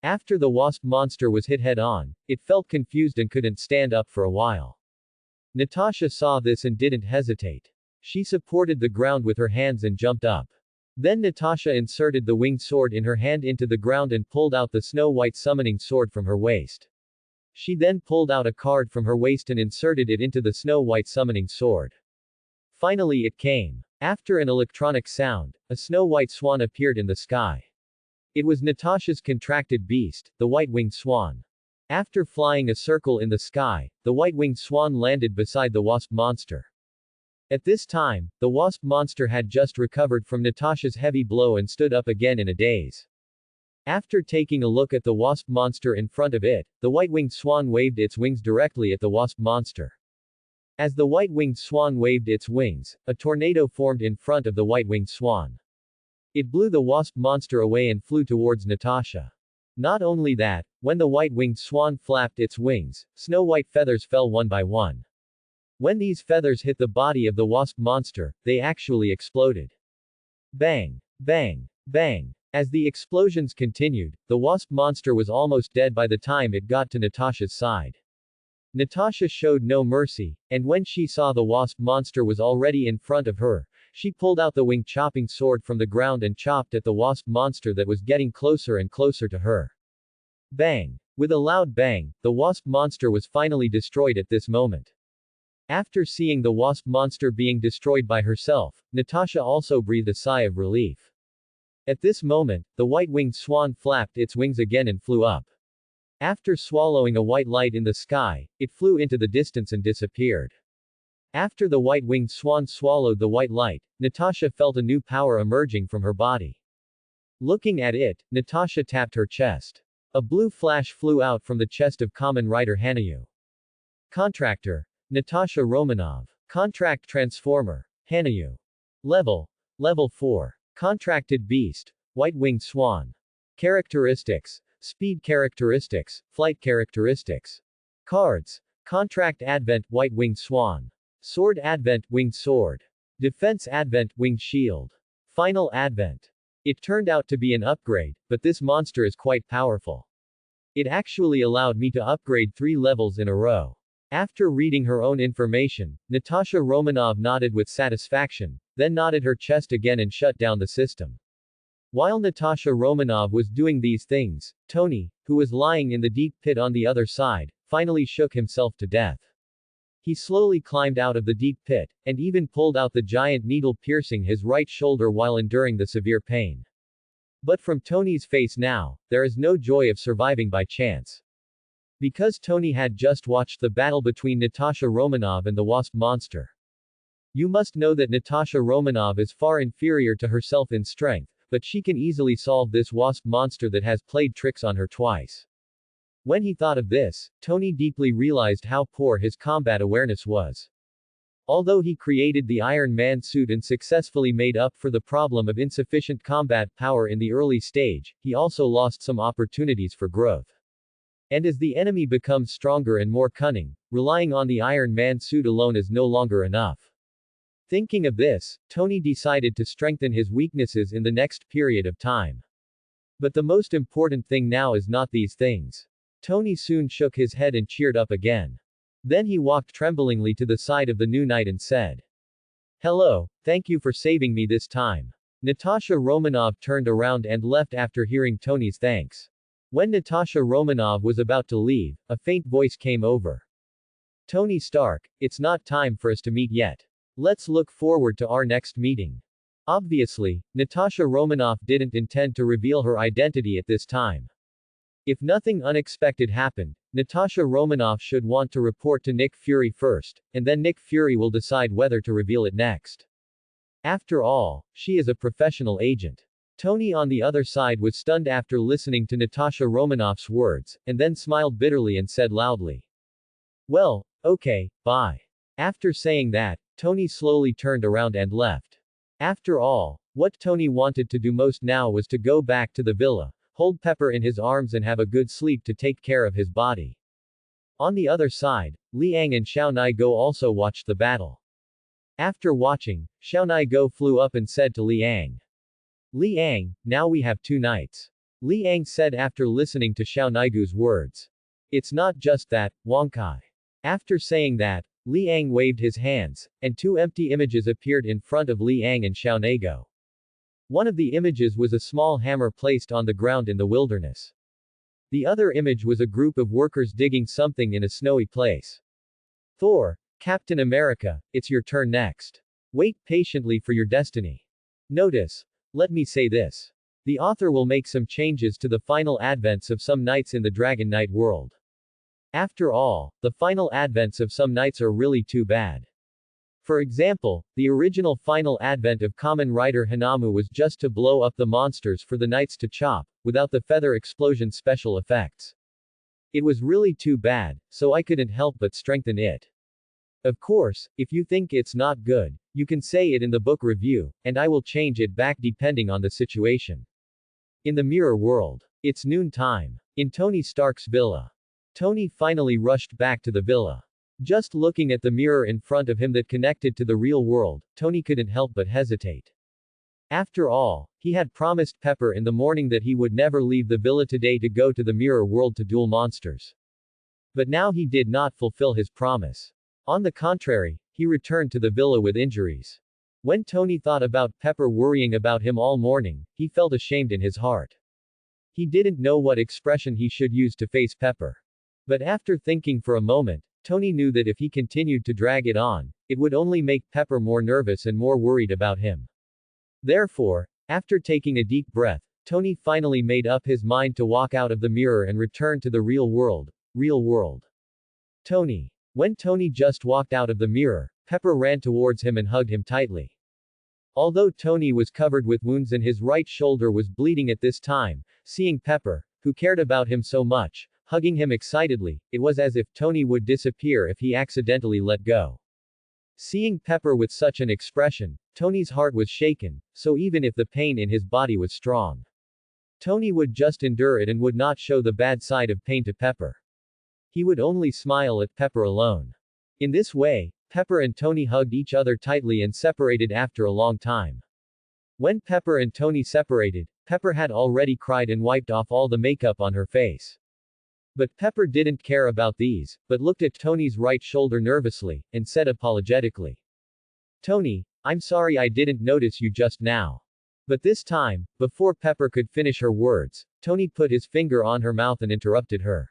After the wasp monster was hit head-on, it felt confused and couldn't stand up for a while. Natasha saw this and didn't hesitate. She supported the ground with her hands and jumped up. Then Natasha inserted the winged sword in her hand into the ground and pulled out the Snow White summoning sword from her waist. She then pulled out a card from her waist and inserted it into the Snow White summoning sword. Finally it came. After an electronic sound, a snow white swan appeared in the sky. It was Natasha's contracted beast, the white-winged swan. After flying a circle in the sky, the white-winged swan landed beside the wasp monster. At this time, the wasp monster had just recovered from Natasha's heavy blow and stood up again in a daze. After taking a look at the wasp monster in front of it, the white-winged swan waved its wings directly at the wasp monster. As the white-winged swan waved its wings, a tornado formed in front of the white-winged swan. It blew the wasp monster away and flew towards Natasha. Not only that, when the white-winged swan flapped its wings, snow-white feathers fell one by one. When these feathers hit the body of the wasp monster, they actually exploded. Bang! Bang! Bang! As the explosions continued, the wasp monster was almost dead by the time it got to Natasha's side. Natasha showed no mercy, and when she saw the wasp monster was already in front of her, she pulled out the wing-chopping sword from the ground and chopped at the wasp monster that was getting closer and closer to her. Bang! With a loud bang, the wasp monster was finally destroyed at this moment. After seeing the wasp monster being destroyed by herself, Natasha also breathed a sigh of relief. At this moment, the white-winged swan flapped its wings again and flew up. After swallowing a white light in the sky, it flew into the distance and disappeared. After the white-winged swan swallowed the white light, Natasha felt a new power emerging from her body. Looking at it, Natasha tapped her chest. A blue flash flew out from the chest of Kamen Rider Hanayu. Contractor. Natasha Romanov. Contract Transformer. Hanayu. Level 4. Contracted Beast. White-winged Swan. Characteristics. Speed characteristics. Flight characteristics. Cards. Contract Advent White-winged Swan. Sword Advent Winged Sword. Defense Advent Winged Shield. Final Advent. It turned out to be an upgrade, but this monster is quite powerful. It actually allowed me to upgrade 3 levels in a row. After reading her own information, Natasha Romanov nodded with satisfaction, then nodded her chest again and shut down the system. While Natasha Romanov was doing these things, Tony, who was lying in the deep pit on the other side, finally shook himself to death. He slowly climbed out of the deep pit, and even pulled out the giant needle piercing his right shoulder while enduring the severe pain. But from Tony's face now, there is no joy of surviving by chance. Because Tony had just watched the battle between Natasha Romanov and the wasp monster. You must know that Natasha Romanov is far inferior to herself in strength, but she can easily solve this wasp monster that has played tricks on her twice. When he thought of this, Tony deeply realized how poor his combat awareness was. Although he created the Iron Man suit and successfully made up for the problem of insufficient combat power in the early stage, he also lost some opportunities for growth. And as the enemy becomes stronger and more cunning, relying on the Iron Man suit alone is no longer enough. Thinking of this, Tony decided to strengthen his weaknesses in the next period of time. But the most important thing now is not these things. Tony soon shook his head and cheered up again. Then he walked tremblingly to the side of the new knight and said, "Hello, thank you for saving me this time." Natasha Romanov turned around and left after hearing Tony's thanks. When Natasha Romanov was about to leave, a faint voice came over. "Tony Stark, it's not time for us to meet yet. Let's look forward to our next meeting." Obviously, Natasha Romanov didn't intend to reveal her identity at this time. If nothing unexpected happened, Natasha Romanov should want to report to Nick Fury first, and then Nick Fury will decide whether to reveal it next. After all, she is a professional agent. Tony on the other side was stunned after listening to Natasha Romanov's words, and then smiled bitterly and said loudly, "Well, okay, bye." After saying that, Tony slowly turned around and left. After all, what Tony wanted to do most now was to go back to the villa, hold Pepper in his arms and have a good sleep to take care of his body. On the other side, Liang and Xiao Naigo also watched the battle. After watching, Xiao Naigo flew up and said to Liang, "Liang, now we have 2 knights." Liang said after listening to Xiao Naigo's words. "It's not just that, Wangkai." After saying that, Liang waved his hands, and 2 empty images appeared in front of Liang and Xiao Naigo. One of the images was a small hammer placed on the ground in the wilderness. The other image was a group of workers digging something in a snowy place. Thor, Captain America, it's your turn next. Wait patiently for your destiny. Notice. Let me say this. The author will make some changes to the final advents of some knights in the Dragon Knight world. After all, the final advents of some knights are really too bad. For example, the original final advent of Kamen Rider Hanamu was just to blow up the monsters for the knights to chop, without the feather explosion special effects. It was really too bad, so I couldn't help but strengthen it. Of course, if you think it's not good, you can say it in the book review, and I will change it back depending on the situation. In the mirror world. It's noon time. In Tony Stark's villa. Tony finally rushed back to the villa. Just looking at the mirror in front of him that connected to the real world, Tony couldn't help but hesitate. After all, he had promised Pepper in the morning that he would never leave the villa today to go to the mirror world to duel monsters. But now he did not fulfill his promise. On the contrary, he returned to the villa with injuries. When Tony thought about Pepper worrying about him all morning, he felt ashamed in his heart. He didn't know what expression he should use to face Pepper. But after thinking for a moment, Tony knew that if he continued to drag it on, it would only make Pepper more nervous and more worried about him. Therefore, after taking a deep breath, Tony finally made up his mind to walk out of the mirror and return to the real world. Real world. Tony. When Tony just walked out of the mirror, Pepper ran towards him and hugged him tightly. Although Tony was covered with wounds and his right shoulder was bleeding at this time, seeing Pepper, who cared about him so much, hugging him excitedly, it was as if Tony would disappear if he accidentally let go. Seeing Pepper with such an expression, Tony's heart was shaken, so even if the pain in his body was strong, Tony would just endure it and would not show the bad side of pain to Pepper. He would only smile at Pepper alone. In this way, Pepper and Tony hugged each other tightly and separated after a long time. When Pepper and Tony separated, Pepper had already cried and wiped off all the makeup on her face. But Pepper didn't care about these, but looked at Tony's right shoulder nervously, and said apologetically, "Tony, I'm sorry I didn't notice you just now." But this time, before Pepper could finish her words, Tony put his finger on her mouth and interrupted her.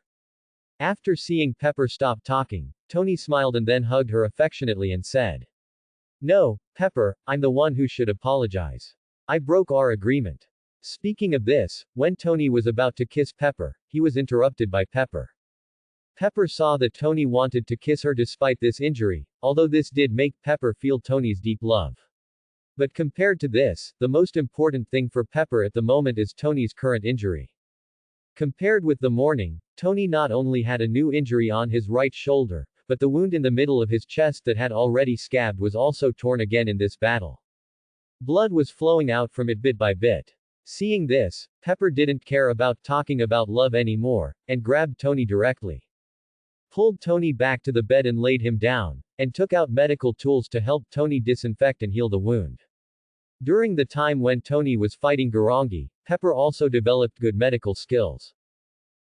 After seeing Pepper stop talking, Tony smiled and then hugged her affectionately and said, "No, Pepper, I'm the one who should apologize. I broke our agreement." Speaking of this, when Tony was about to kiss Pepper, he was interrupted by Pepper. Pepper saw that Tony wanted to kiss her despite this injury, although this did make Pepper feel Tony's deep love. But compared to this, the most important thing for Pepper at the moment is Tony's current injury. Compared with the morning, Tony not only had a new injury on his right shoulder, but the wound in the middle of his chest that had already scabbed was also torn again in this battle. Blood was flowing out from it bit by bit. Seeing this, Pepper didn't care about talking about love anymore, and grabbed Tony directly. Pulled Tony back to the bed and laid him down, and took out medical tools to help Tony disinfect and heal the wound. During the time when Tony was fighting Garangi, Pepper also developed good medical skills.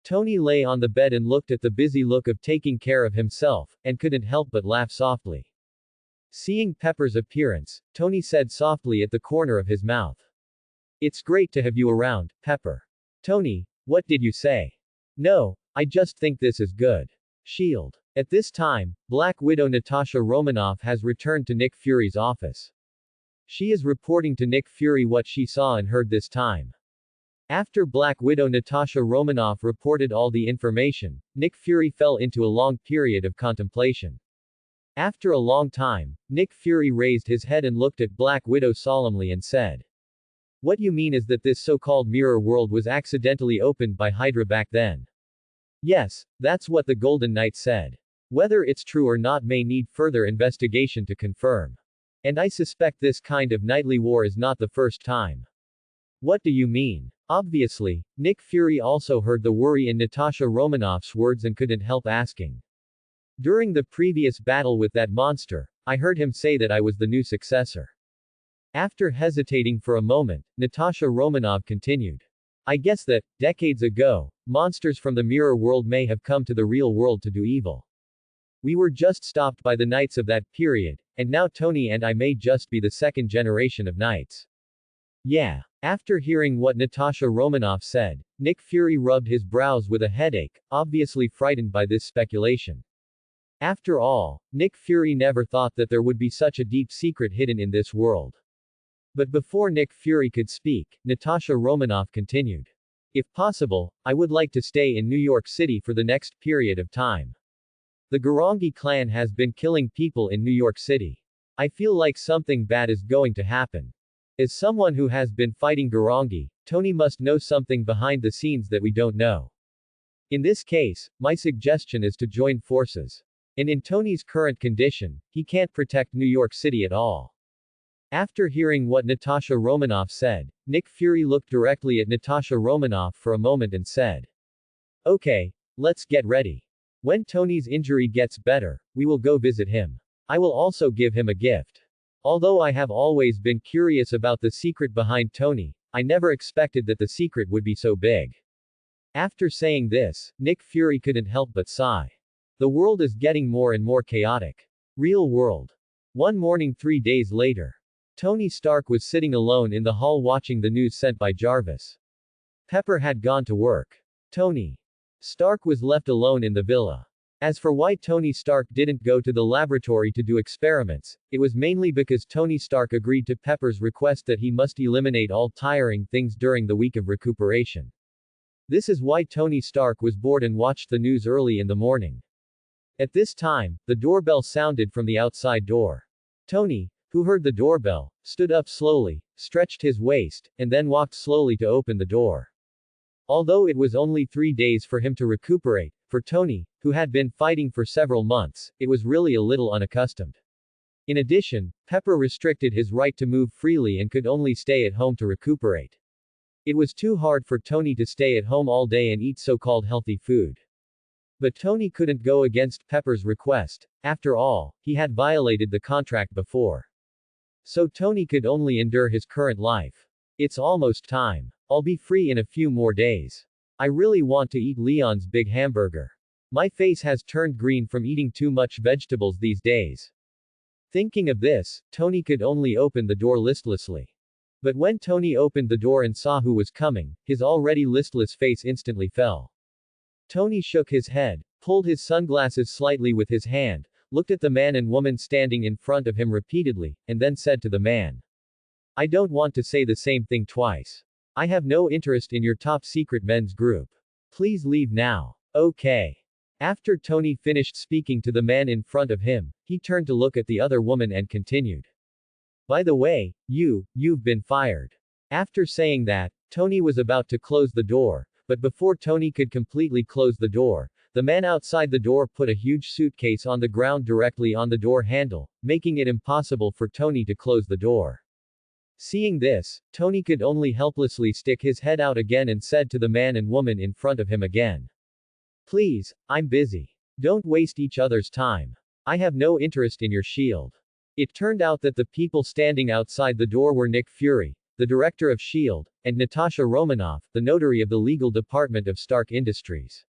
Tony lay on the bed and looked at the busy look of taking care of himself, and couldn't help but laugh softly. Seeing Pepper's appearance, Tony said softly at the corner of his mouth, "It's great to have you around, Pepper." "Tony, what did you say?" "No, I just think this is good." Shield. At this time, Black Widow Natasha Romanoff has returned to Nick Fury's office. She is reporting to Nick Fury what she saw and heard this time. After Black Widow Natasha Romanoff reported all the information, Nick Fury fell into a long period of contemplation. After a long time, Nick Fury raised his head and looked at Black Widow solemnly and said, "What you mean is that this so-called mirror world was accidentally opened by Hydra back then?" "Yes, that's what the Golden Knight said. Whether it's true or not may need further investigation to confirm. And I suspect this kind of nightly war is not the first time." "What do you mean?" Obviously, Nick Fury also heard the worry in Natasha Romanoff's words and couldn't help asking. "During the previous battle with that monster, I heard him say that I was the new successor." After hesitating for a moment, Natasha Romanoff continued. "I guess that, decades ago, monsters from the mirror world may have come to the real world to do evil. We were just stopped by the knights of that period, and now Tony and I may just be the second generation of knights." "Yeah." After hearing what Natasha Romanoff said, Nick Fury rubbed his brows with a headache, obviously frightened by this speculation. After all, Nick Fury never thought that there would be such a deep secret hidden in this world. But before Nick Fury could speak, Natasha Romanoff continued. "If possible, I would like to stay in New York City for the next period of time. The Garangi clan has been killing people in New York City. I feel like something bad is going to happen. As someone who has been fighting Garangi, Tony must know something behind the scenes that we don't know. In this case, my suggestion is to join forces. And in Tony's current condition, he can't protect New York City at all. After hearing what Natasha Romanoff said, Nick Fury looked directly at Natasha Romanoff for a moment and said, "Okay, let's get ready. When Tony's injury gets better, we will go visit him. I will also give him a gift. Although I have always been curious about the secret behind Tony, I never expected that the secret would be so big." After saying this, Nick Fury couldn't help but sigh. The world is getting more and more chaotic. Real world. One morning 3 days later. Tony Stark was sitting alone in the hall watching the news sent by Jarvis. Pepper had gone to work. Tony Stark was left alone in the villa. As for why Tony Stark didn't go to the laboratory to do experiments, it was mainly because Tony Stark agreed to Pepper's request that he must eliminate all tiring things during the week of recuperation. This is why Tony Stark was bored and watched the news early in the morning. At this time, the doorbell sounded from the outside door. Tony, who heard the doorbell, stood up slowly, stretched his waist, and then walked slowly to open the door. Although it was only 3 days for him to recuperate, for Tony, who had been fighting for several months, it was really a little unaccustomed. In addition, Pepper restricted his right to move freely and could only stay at home to recuperate. It was too hard for Tony to stay at home all day and eat so-called healthy food. But Tony couldn't go against Pepper's request. After all, he had violated the contract before. So Tony could only endure his current life. It's almost time. I'll be free in a few more days. I really want to eat Leon's big hamburger. My face has turned green from eating too much vegetables these days. Thinking of this, Tony could only open the door listlessly. But when Tony opened the door and saw who was coming, his already listless face instantly fell. Tony shook his head, pulled his sunglasses slightly with his hand, looked at the man and woman standing in front of him repeatedly, and then said to the man, "I don't want to say the same thing twice. I have no interest in your top secret men's group. Please leave now." "Okay." After Tony finished speaking to the man in front of him, he turned to look at the other woman and continued. "By the way, you've been fired." After saying that, Tony was about to close the door, but before Tony could completely close the door, the man outside the door put a huge suitcase on the ground directly on the door handle, making it impossible for Tony to close the door. Seeing this, Tony could only helplessly stick his head out again and said to the man and woman in front of him again, "Please, I'm busy. Don't waste each other's time. I have no interest in your shield." It turned out that the people standing outside the door were Nick Fury, the director of S.H.I.E.L.D., and Natasha Romanoff, the notary of the legal department of Stark Industries.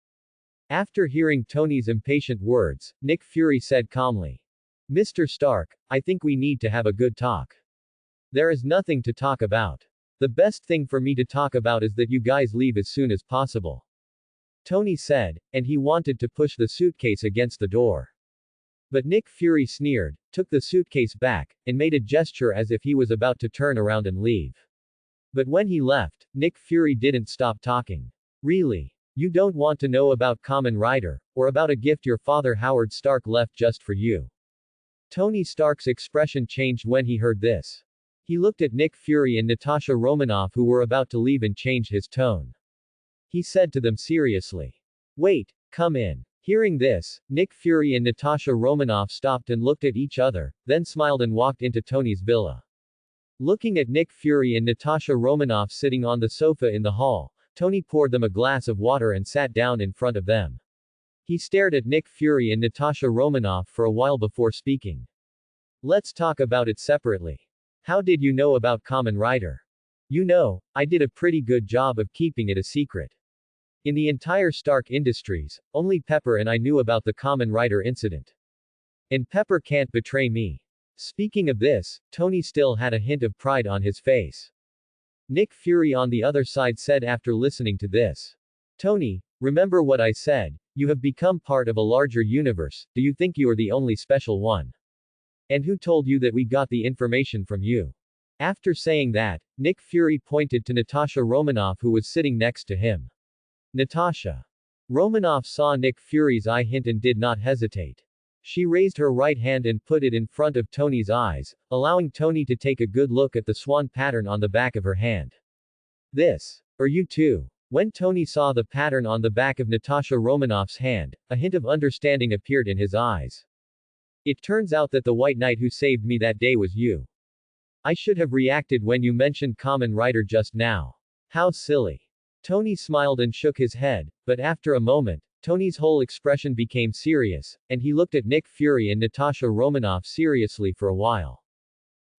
After hearing Tony's impatient words, Nick Fury said calmly, "Mr. Stark, I think we need to have a good talk. There is nothing to talk about. The best thing for me to talk about is that you guys leave as soon as possible." Tony said, and he wanted to push the suitcase against the door. But Nick Fury sneered, took the suitcase back, and made a gesture as if he was about to turn around and leave. But when he left, Nick Fury didn't stop talking. "Really? You don't want to know about Kamen Rider, or about a gift your father Howard Stark left just for you?" Tony Stark's expression changed when he heard this. He looked at Nick Fury and Natasha Romanoff who were about to leave and changed his tone. He said to them seriously, "Wait, come in." Hearing this, Nick Fury and Natasha Romanoff stopped and looked at each other, then smiled and walked into Tony's villa. Looking at Nick Fury and Natasha Romanoff sitting on the sofa in the hall, Tony poured them a glass of water and sat down in front of them. He stared at Nick Fury and Natasha Romanoff for a while before speaking. "Let's talk about it separately. How did you know about Kamen Rider?" "You know, I did a pretty good job of keeping it a secret. In the entire Stark Industries, only Pepper and I knew about the Kamen Rider incident. And Pepper can't betray me." Speaking of this, Tony still had a hint of pride on his face. Nick Fury on the other side said after listening to this. "Tony, remember what I said, you have become part of a larger universe, do you think you are the only special one? And who told you that we got the information from you?" After saying that, Nick Fury pointed to Natasha Romanoff who was sitting next to him. Natasha Romanoff saw Nick Fury's eye hint and did not hesitate. She raised her right hand and put it in front of Tony's eyes, allowing Tony to take a good look at the swan pattern on the back of her hand. This. Are you too? When Tony saw the pattern on the back of Natasha Romanoff's hand, a hint of understanding appeared in his eyes. It turns out that the white knight who saved me that day was you. I should have reacted when you mentioned Kamen Rider just now. How silly. Tony smiled and shook his head, but after a moment, Tony's whole expression became serious, and he looked at Nick Fury and Natasha Romanoff seriously for a while.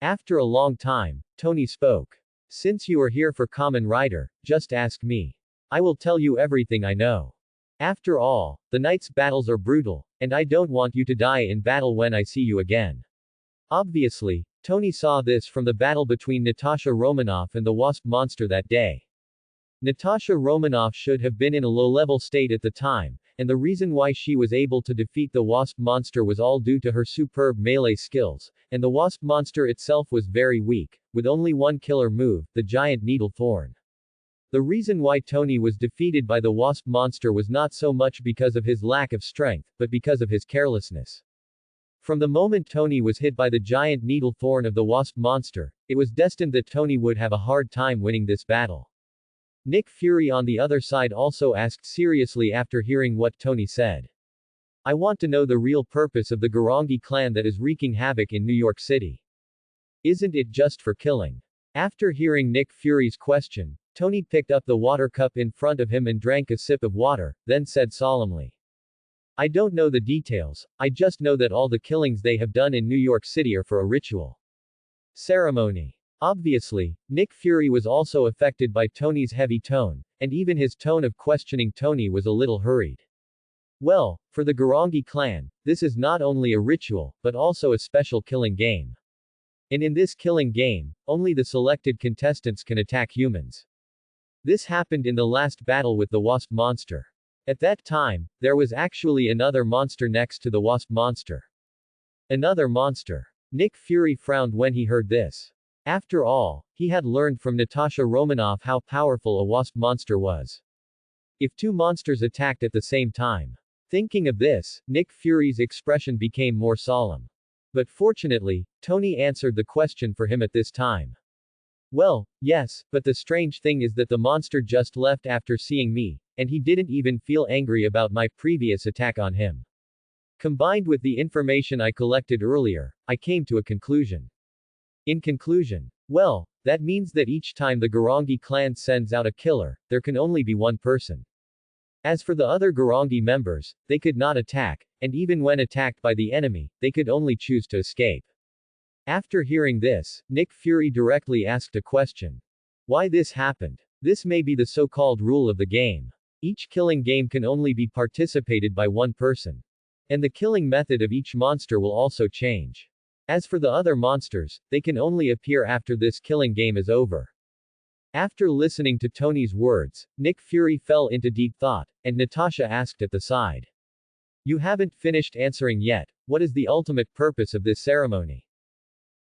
After a long time, Tony spoke. Since you are here for Kamen Rider, just ask me. I will tell you everything I know. After all, the knight's battles are brutal, and I don't want you to die in battle when I see you again. Obviously, Tony saw this from the battle between Natasha Romanoff and the wasp monster that day. Natasha Romanoff should have been in a low-level state at the time, and the reason why she was able to defeat the wasp monster was all due to her superb melee skills, and the wasp monster itself was very weak, with only one killer move, the giant needle thorn. The reason why Tony was defeated by the wasp monster was not so much because of his lack of strength, but because of his carelessness. From the moment Tony was hit by the giant needle thorn of the wasp monster, it was destined that Tony would have a hard time winning this battle. Nick Fury on the other side also asked seriously after hearing what Tony said. I want to know the real purpose of the Garangi clan that is wreaking havoc in New York City. Isn't it just for killing? After hearing Nick Fury's question, Tony picked up the water cup in front of him and drank a sip of water, then said solemnly. I don't know the details, I just know that all the killings they have done in New York City are for a ritual ceremony. Obviously, Nick Fury was also affected by Tony's heavy tone, and even his tone of questioning Tony was a little hurried. Well, for the Garangi clan, this is not only a ritual, but also a special killing game. And in this killing game, only the selected contestants can attack humans. This happened in the last battle with the wasp monster. At that time, there was actually another monster next to the wasp monster. Another monster. Nick Fury frowned when he heard this. After all, he had learned from Natasha Romanoff how powerful a wasp monster was. If two monsters attacked at the same time. Thinking of this, Nick Fury's expression became more solemn. But fortunately, Tony answered the question for him at this time. Well, yes, but the strange thing is that the monster just left after seeing me, and he didn't even feel angry about my previous attack on him. Combined with the information I collected earlier, I came to a conclusion. In conclusion, well, that means that each time the Garangi clan sends out a killer, there can only be one person. As for the other Garangi members, they could not attack, and even when attacked by the enemy, they could only choose to escape. After hearing this, Nick Fury directly asked a question. Why this happened? This may be the so-called rule of the game. Each killing game can only be participated by one person. And the killing method of each monster will also change. As for the other monsters, they can only appear after this killing game is over. After listening to Tony's words, Nick Fury fell into deep thought, and Natasha asked at the side. You haven't finished answering yet, what is the ultimate purpose of this ceremony?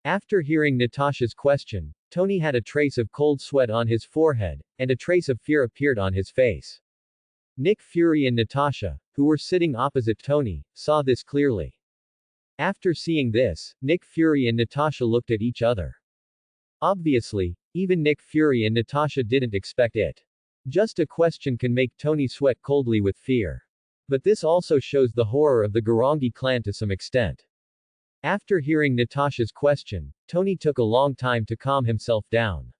After hearing Natasha's question, Tony had a trace of cold sweat on his forehead, and a trace of fear appeared on his face. Nick Fury and Natasha, who were sitting opposite Tony, saw this clearly. After seeing this, Nick Fury and Natasha looked at each other. Obviously, even Nick Fury and Natasha didn't expect it. Just a question can make Tony sweat coldly with fear. But this also shows the horror of the Garangi clan to some extent. After hearing Natasha's question, Tony took a long time to calm himself down.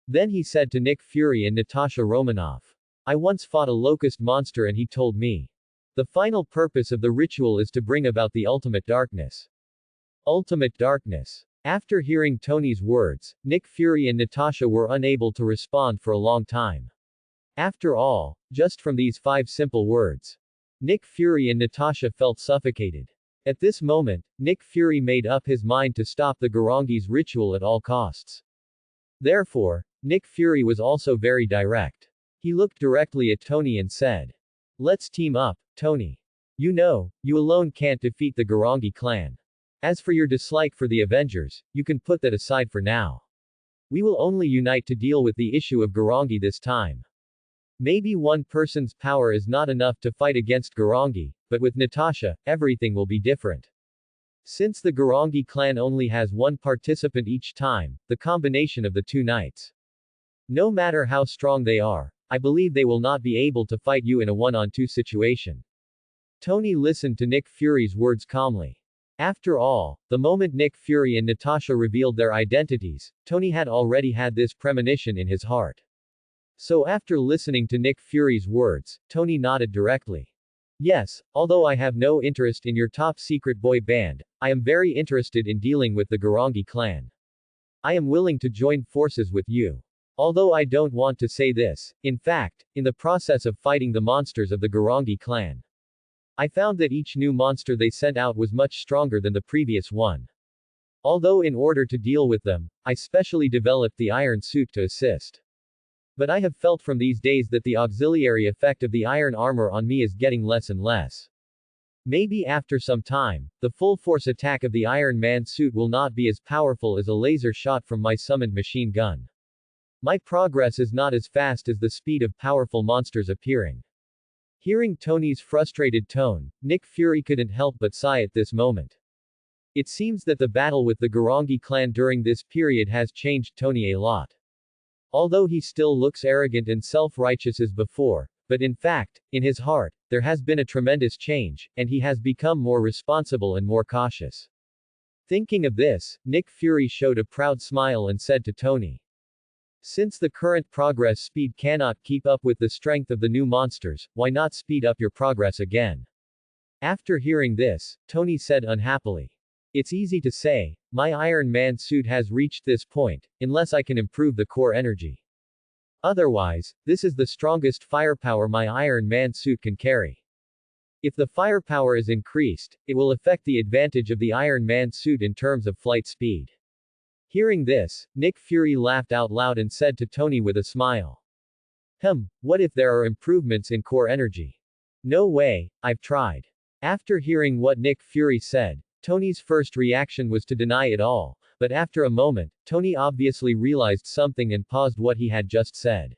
Then he said to Nick Fury and Natasha Romanoff. I once fought a locust monster and he told me. The final purpose of the ritual is to bring about the ultimate darkness. Ultimate darkness. After hearing Tony's words, Nick Fury and Natasha were unable to respond for a long time. After all, just from these 5 simple words, Nick Fury and Natasha felt suffocated. At this moment, Nick Fury made up his mind to stop the Garangi's ritual at all costs. Therefore, Nick Fury was also very direct. He looked directly at Tony and said, let's team up, Tony. You know, you alone can't defeat the Garangi clan. As for your dislike for the Avengers, you can put that aside for now. We will only unite to deal with the issue of Garangi this time. Maybe one person's power is not enough to fight against Garangi, but with Natasha, everything will be different. Since the Garangi clan only has one participant each time, the combination of the two knights. No matter how strong they are, I believe they will not be able to fight you in a one-on-two situation. Tony listened to Nick Fury's words calmly. After all, the moment Nick Fury and Natasha revealed their identities, Tony had already had this premonition in his heart. So after listening to Nick Fury's words, Tony nodded directly. Yes, although I have no interest in your top secret boy band, I am very interested in dealing with the Garangi clan. I am willing to join forces with you. Although I don't want to say this, in fact, in the process of fighting the monsters of the Garangi clan, I found that each new monster they sent out was much stronger than the previous one. Although in order to deal with them, I specially developed the iron suit to assist. But I have felt from these days that the auxiliary effect of the iron armor on me is getting less and less. Maybe after some time, the full force attack of the Iron Man suit will not be as powerful as a laser shot from my summoned machine gun. My progress is not as fast as the speed of powerful monsters appearing. Hearing Tony's frustrated tone, Nick Fury couldn't help but sigh at this moment. It seems that the battle with the Garangi clan during this period has changed Tony a lot. Although he still looks arrogant and self-righteous as before, but in fact, in his heart, there has been a tremendous change, and he has become more responsible and more cautious. Thinking of this, Nick Fury showed a proud smile and said to Tony, "Since the current progress speed cannot keep up with the strength of the new monsters, why not speed up your progress again?" After hearing this, Tony said unhappily, "It's easy to say, my Iron Man suit has reached this point, unless I can improve the core energy. Otherwise, this is the strongest firepower my Iron Man suit can carry. If the firepower is increased, it will affect the advantage of the Iron Man suit in terms of flight speed." Hearing this, Nick Fury laughed out loud and said to Tony with a smile, What if there are improvements in core energy? No way, I've tried." After hearing what Nick Fury said, Tony's first reaction was to deny it all, but after a moment, Tony obviously realized something and paused what he had just said.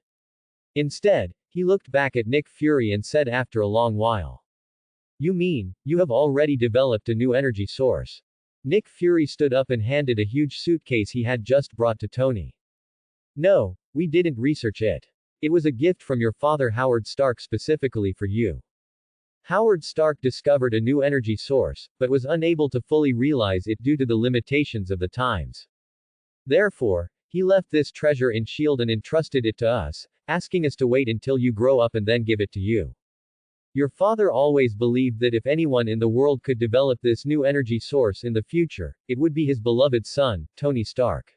Instead, he looked back at Nick Fury and said after a long while, "You mean, you have already developed a new energy source?" Nick Fury stood up and handed a huge suitcase he had just brought to Tony. "No, we didn't research it. It was a gift from your father Howard Stark specifically for you." Howard Stark discovered a new energy source, but was unable to fully realize it due to the limitations of the times. Therefore, he left this treasure in S.H.I.E.L.D. and entrusted it to us, asking us to wait until you grow up and then give it to you. Your father always believed that if anyone in the world could develop this new energy source in the future, it would be his beloved son, Tony Stark.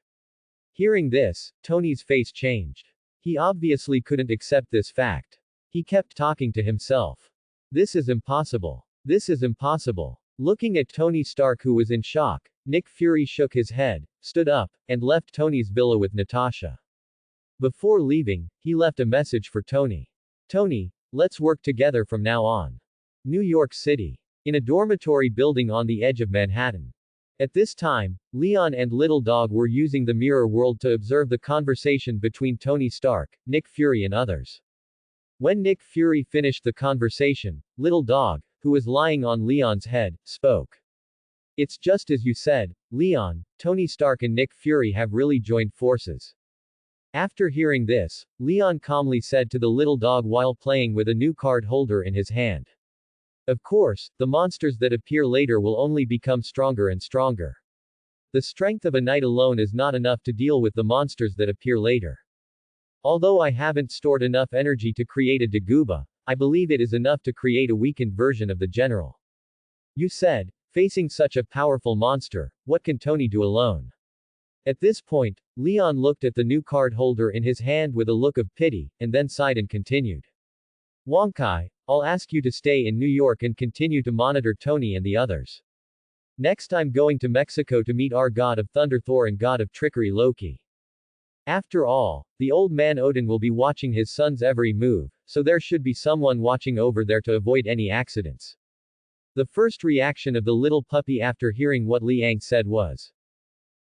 Hearing this, Tony's face changed. He obviously couldn't accept this fact. He kept talking to himself. This is impossible. This is impossible. Looking at Tony Stark, who was in shock, Nick Fury shook his head, stood up, and left Tony's villa with Natasha. Before leaving, he left a message for Tony. "Tony, let's work together from now on." New York City. In a dormitory building on the edge of Manhattan. At this time, Leon and Little Dog were using the mirror world to observe the conversation between Tony Stark, Nick Fury and others. When Nick Fury finished the conversation, Little Dog, who was lying on Leon's head, spoke. "It's just as you said, Leon, Tony Stark and Nick Fury have really joined forces." After hearing this, Leon calmly said to the little dog while playing with a new card holder in his hand. "Of course, the monsters that appear later will only become stronger and stronger. The strength of a knight alone is not enough to deal with the monsters that appear later. Although I haven't stored enough energy to create a Daguba, I believe it is enough to create a weakened version of the general. You said, facing such a powerful monster, what can Tony do alone?" At this point, Leon looked at the new card holder in his hand with a look of pity, and then sighed and continued. "Wonkai, I'll ask you to stay in New York and continue to monitor Tony and the others. Next I'm going to Mexico to meet our god of thunder Thor and god of trickery Loki. After all, the old man Odin will be watching his son's every move, so there should be someone watching over there to avoid any accidents." The first reaction of the little puppy after hearing what Liang said was,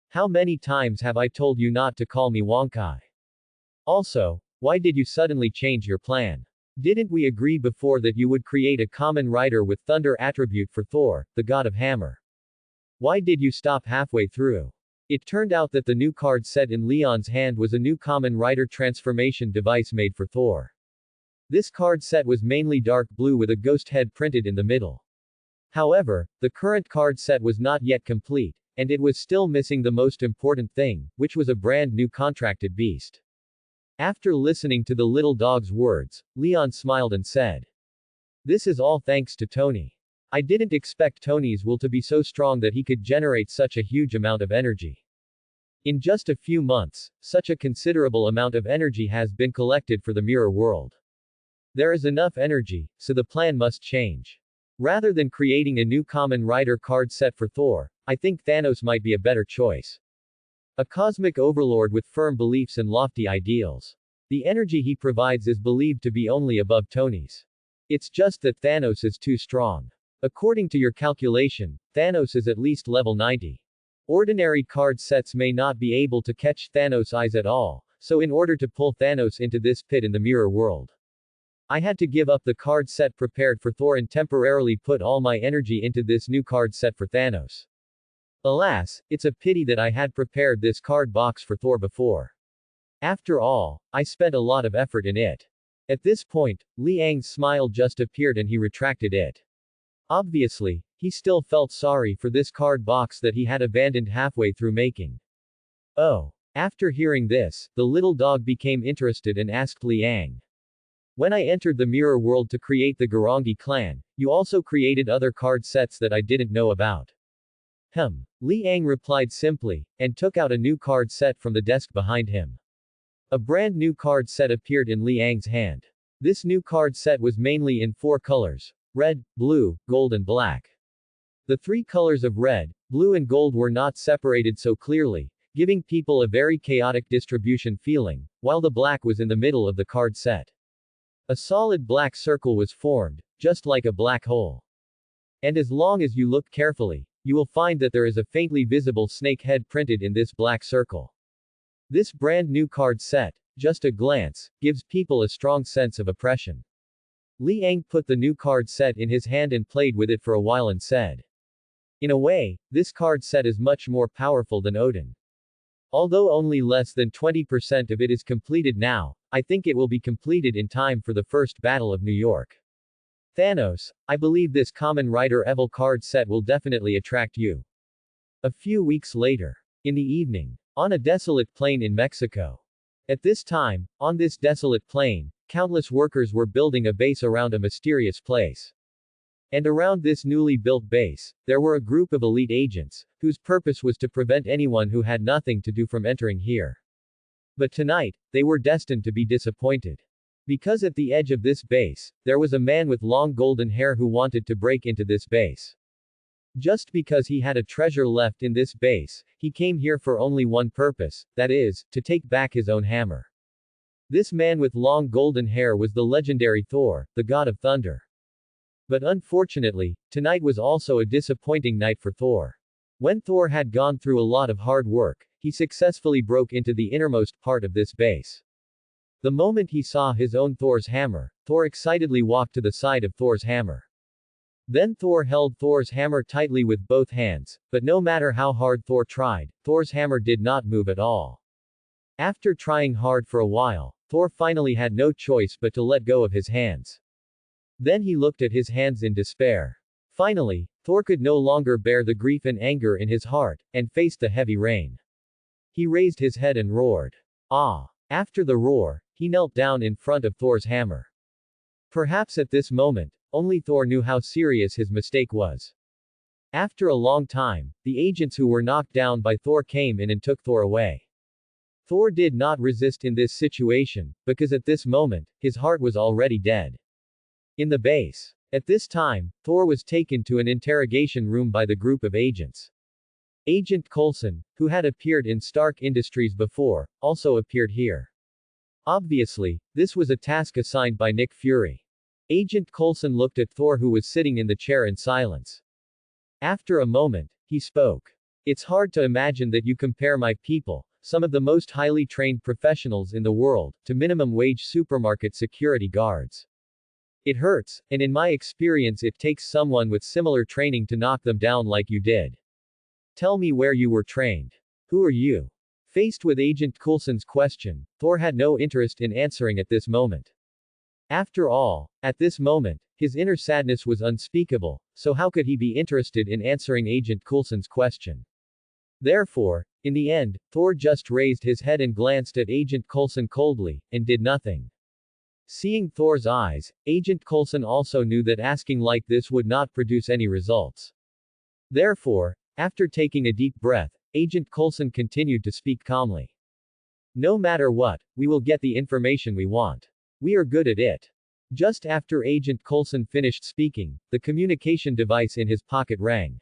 "How many times have I told you not to call me Wonkai? Also, Why did you suddenly change your plan? Didn't we agree before that you would create a Kamen Rider with thunder attribute for Thor, the god of hammer? Why did you stop halfway through? It turned out that the new card set in Leon's hand was a new Kamen Rider transformation device made for Thor. This card set was mainly dark blue with a ghost head printed in the middle. However, the current card set was not yet complete, and it was still missing the most important thing, which was a brand new contracted beast. After listening to the little dog's words, Leon smiled and said, "This is all thanks to Tony. I didn't expect Tony's will to be so strong that he could generate such a huge amount of energy. In just a few months, such a considerable amount of energy has been collected for the mirror world. There is enough energy, so the plan must change. Rather than creating a new Kamen Rider card set for Thor, I think Thanos might be a better choice. A cosmic overlord with firm beliefs and lofty ideals. The energy he provides is believed to be only above Tony's. It's just that Thanos is too strong. According to your calculation, Thanos is at least level 90. Ordinary card sets may not be able to catch Thanos' eyes at all, so in order to pull Thanos into this pit in the mirror world, I had to give up the card set prepared for Thor and temporarily put all my energy into this new card set for Thanos. Alas, it's a pity that I had prepared this card box for Thor before. After all, I spent a lot of effort in it." At this point, Liang's smile just appeared and he retracted it. Obviously, he still felt sorry for this card box that he had abandoned halfway through making. Oh. After hearing this, the little dog became interested and asked Liang, "When I entered the mirror world to create the Garangi clan, you also created other card sets that I didn't know about?" Liang replied simply, and took out a new card set from the desk behind him. A brand new card set appeared in Liang's hand. This new card set was mainly in 4 colors: red, blue, gold and black. The 3 colors of red, blue and gold were not separated so clearly, giving people a very chaotic distribution feeling, while the black was in the middle of the card set. A solid black circle was formed, just like a black hole. And as long as you look carefully, you will find that there is a faintly visible snake head printed in this black circle. This brand new card set, just a glance, gives people a strong sense of oppression. Liang put the new card set in his hand and played with it for a while and said, "In a way, this card set is much more powerful than Odin. Although only less than 20% of it is completed now, I think it will be completed in time for the first Battle of New York. Thanos, I believe this Kamen Rider Evil card set will definitely attract you." A few weeks later, in the evening, on a desolate plain in Mexico. At this time, on this desolate plain, countless workers were building a base around a mysterious place. And around this newly built base, there were a group of elite agents, whose purpose was to prevent anyone who had nothing to do from entering here. But tonight, they were destined to be disappointed. Because at the edge of this base, there was a man with long golden hair who wanted to break into this base. Just because he had a treasure left in this base, he came here for only one purpose, that is, to take back his own hammer. This man with long golden hair was the legendary Thor, the god of thunder. But unfortunately, tonight was also a disappointing night for Thor. When Thor had gone through a lot of hard work, he successfully broke into the innermost part of this base. The moment he saw his own Thor's hammer, Thor excitedly walked to the side of Thor's hammer. Then Thor held Thor's hammer tightly with both hands, but no matter how hard Thor tried, Thor's hammer did not move at all. After trying hard for a while, Thor finally had no choice but to let go of his hands. Then he looked at his hands in despair. Finally, Thor could no longer bear the grief and anger in his heart, and faced the heavy rain. He raised his head and roared. Ah! After the roar, he knelt down in front of Thor's hammer. Perhaps at this moment, only Thor knew how serious his mistake was. After a long time, the agents who were knocked down by Thor came in and took Thor away. Thor did not resist in this situation, because at this moment, his heart was already dead. In the base. At this time, Thor was taken to an interrogation room by the group of agents. Agent Coulson, who had appeared in Stark Industries before, also appeared here. Obviously, this was a task assigned by Nick Fury. Agent Coulson looked at Thor who was sitting in the chair in silence. After a moment, he spoke. "It's hard to imagine that you compare my people, some of the most highly trained professionals in the world, to minimum wage supermarket security guards. It hurts, and in my experience it takes someone with similar training to knock them down like you did. Tell me where you were trained. Who are you? Faced with Agent Coulson's question, Thor had no interest in answering at this moment. After all, at this moment, his inner sadness was unspeakable, so how could he be interested in answering Agent Coulson's question? Therefore, in the end, Thor just raised his head and glanced at Agent Coulson coldly, and did nothing. Seeing Thor's eyes, Agent Coulson also knew that asking like this would not produce any results. Therefore, after taking a deep breath, Agent Coulson continued to speak calmly. No matter what, we will get the information we want. We are good at it. Just after Agent Coulson finished speaking, the communication device in his pocket rang.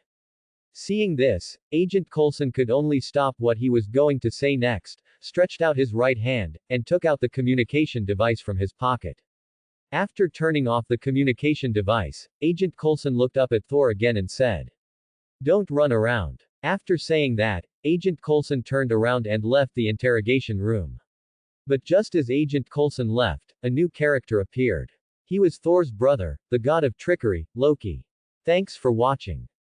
Seeing this, Agent Coulson could only stop what he was going to say next, stretched out his right hand, and took out the communication device from his pocket. After turning off the communication device, Agent Coulson looked up at Thor again and said, "Don't run around." After saying that, Agent Coulson turned around and left the interrogation room. But just as Agent Coulson left, a new character appeared. He was Thor's brother, the god of trickery, Loki. Thanks for watching.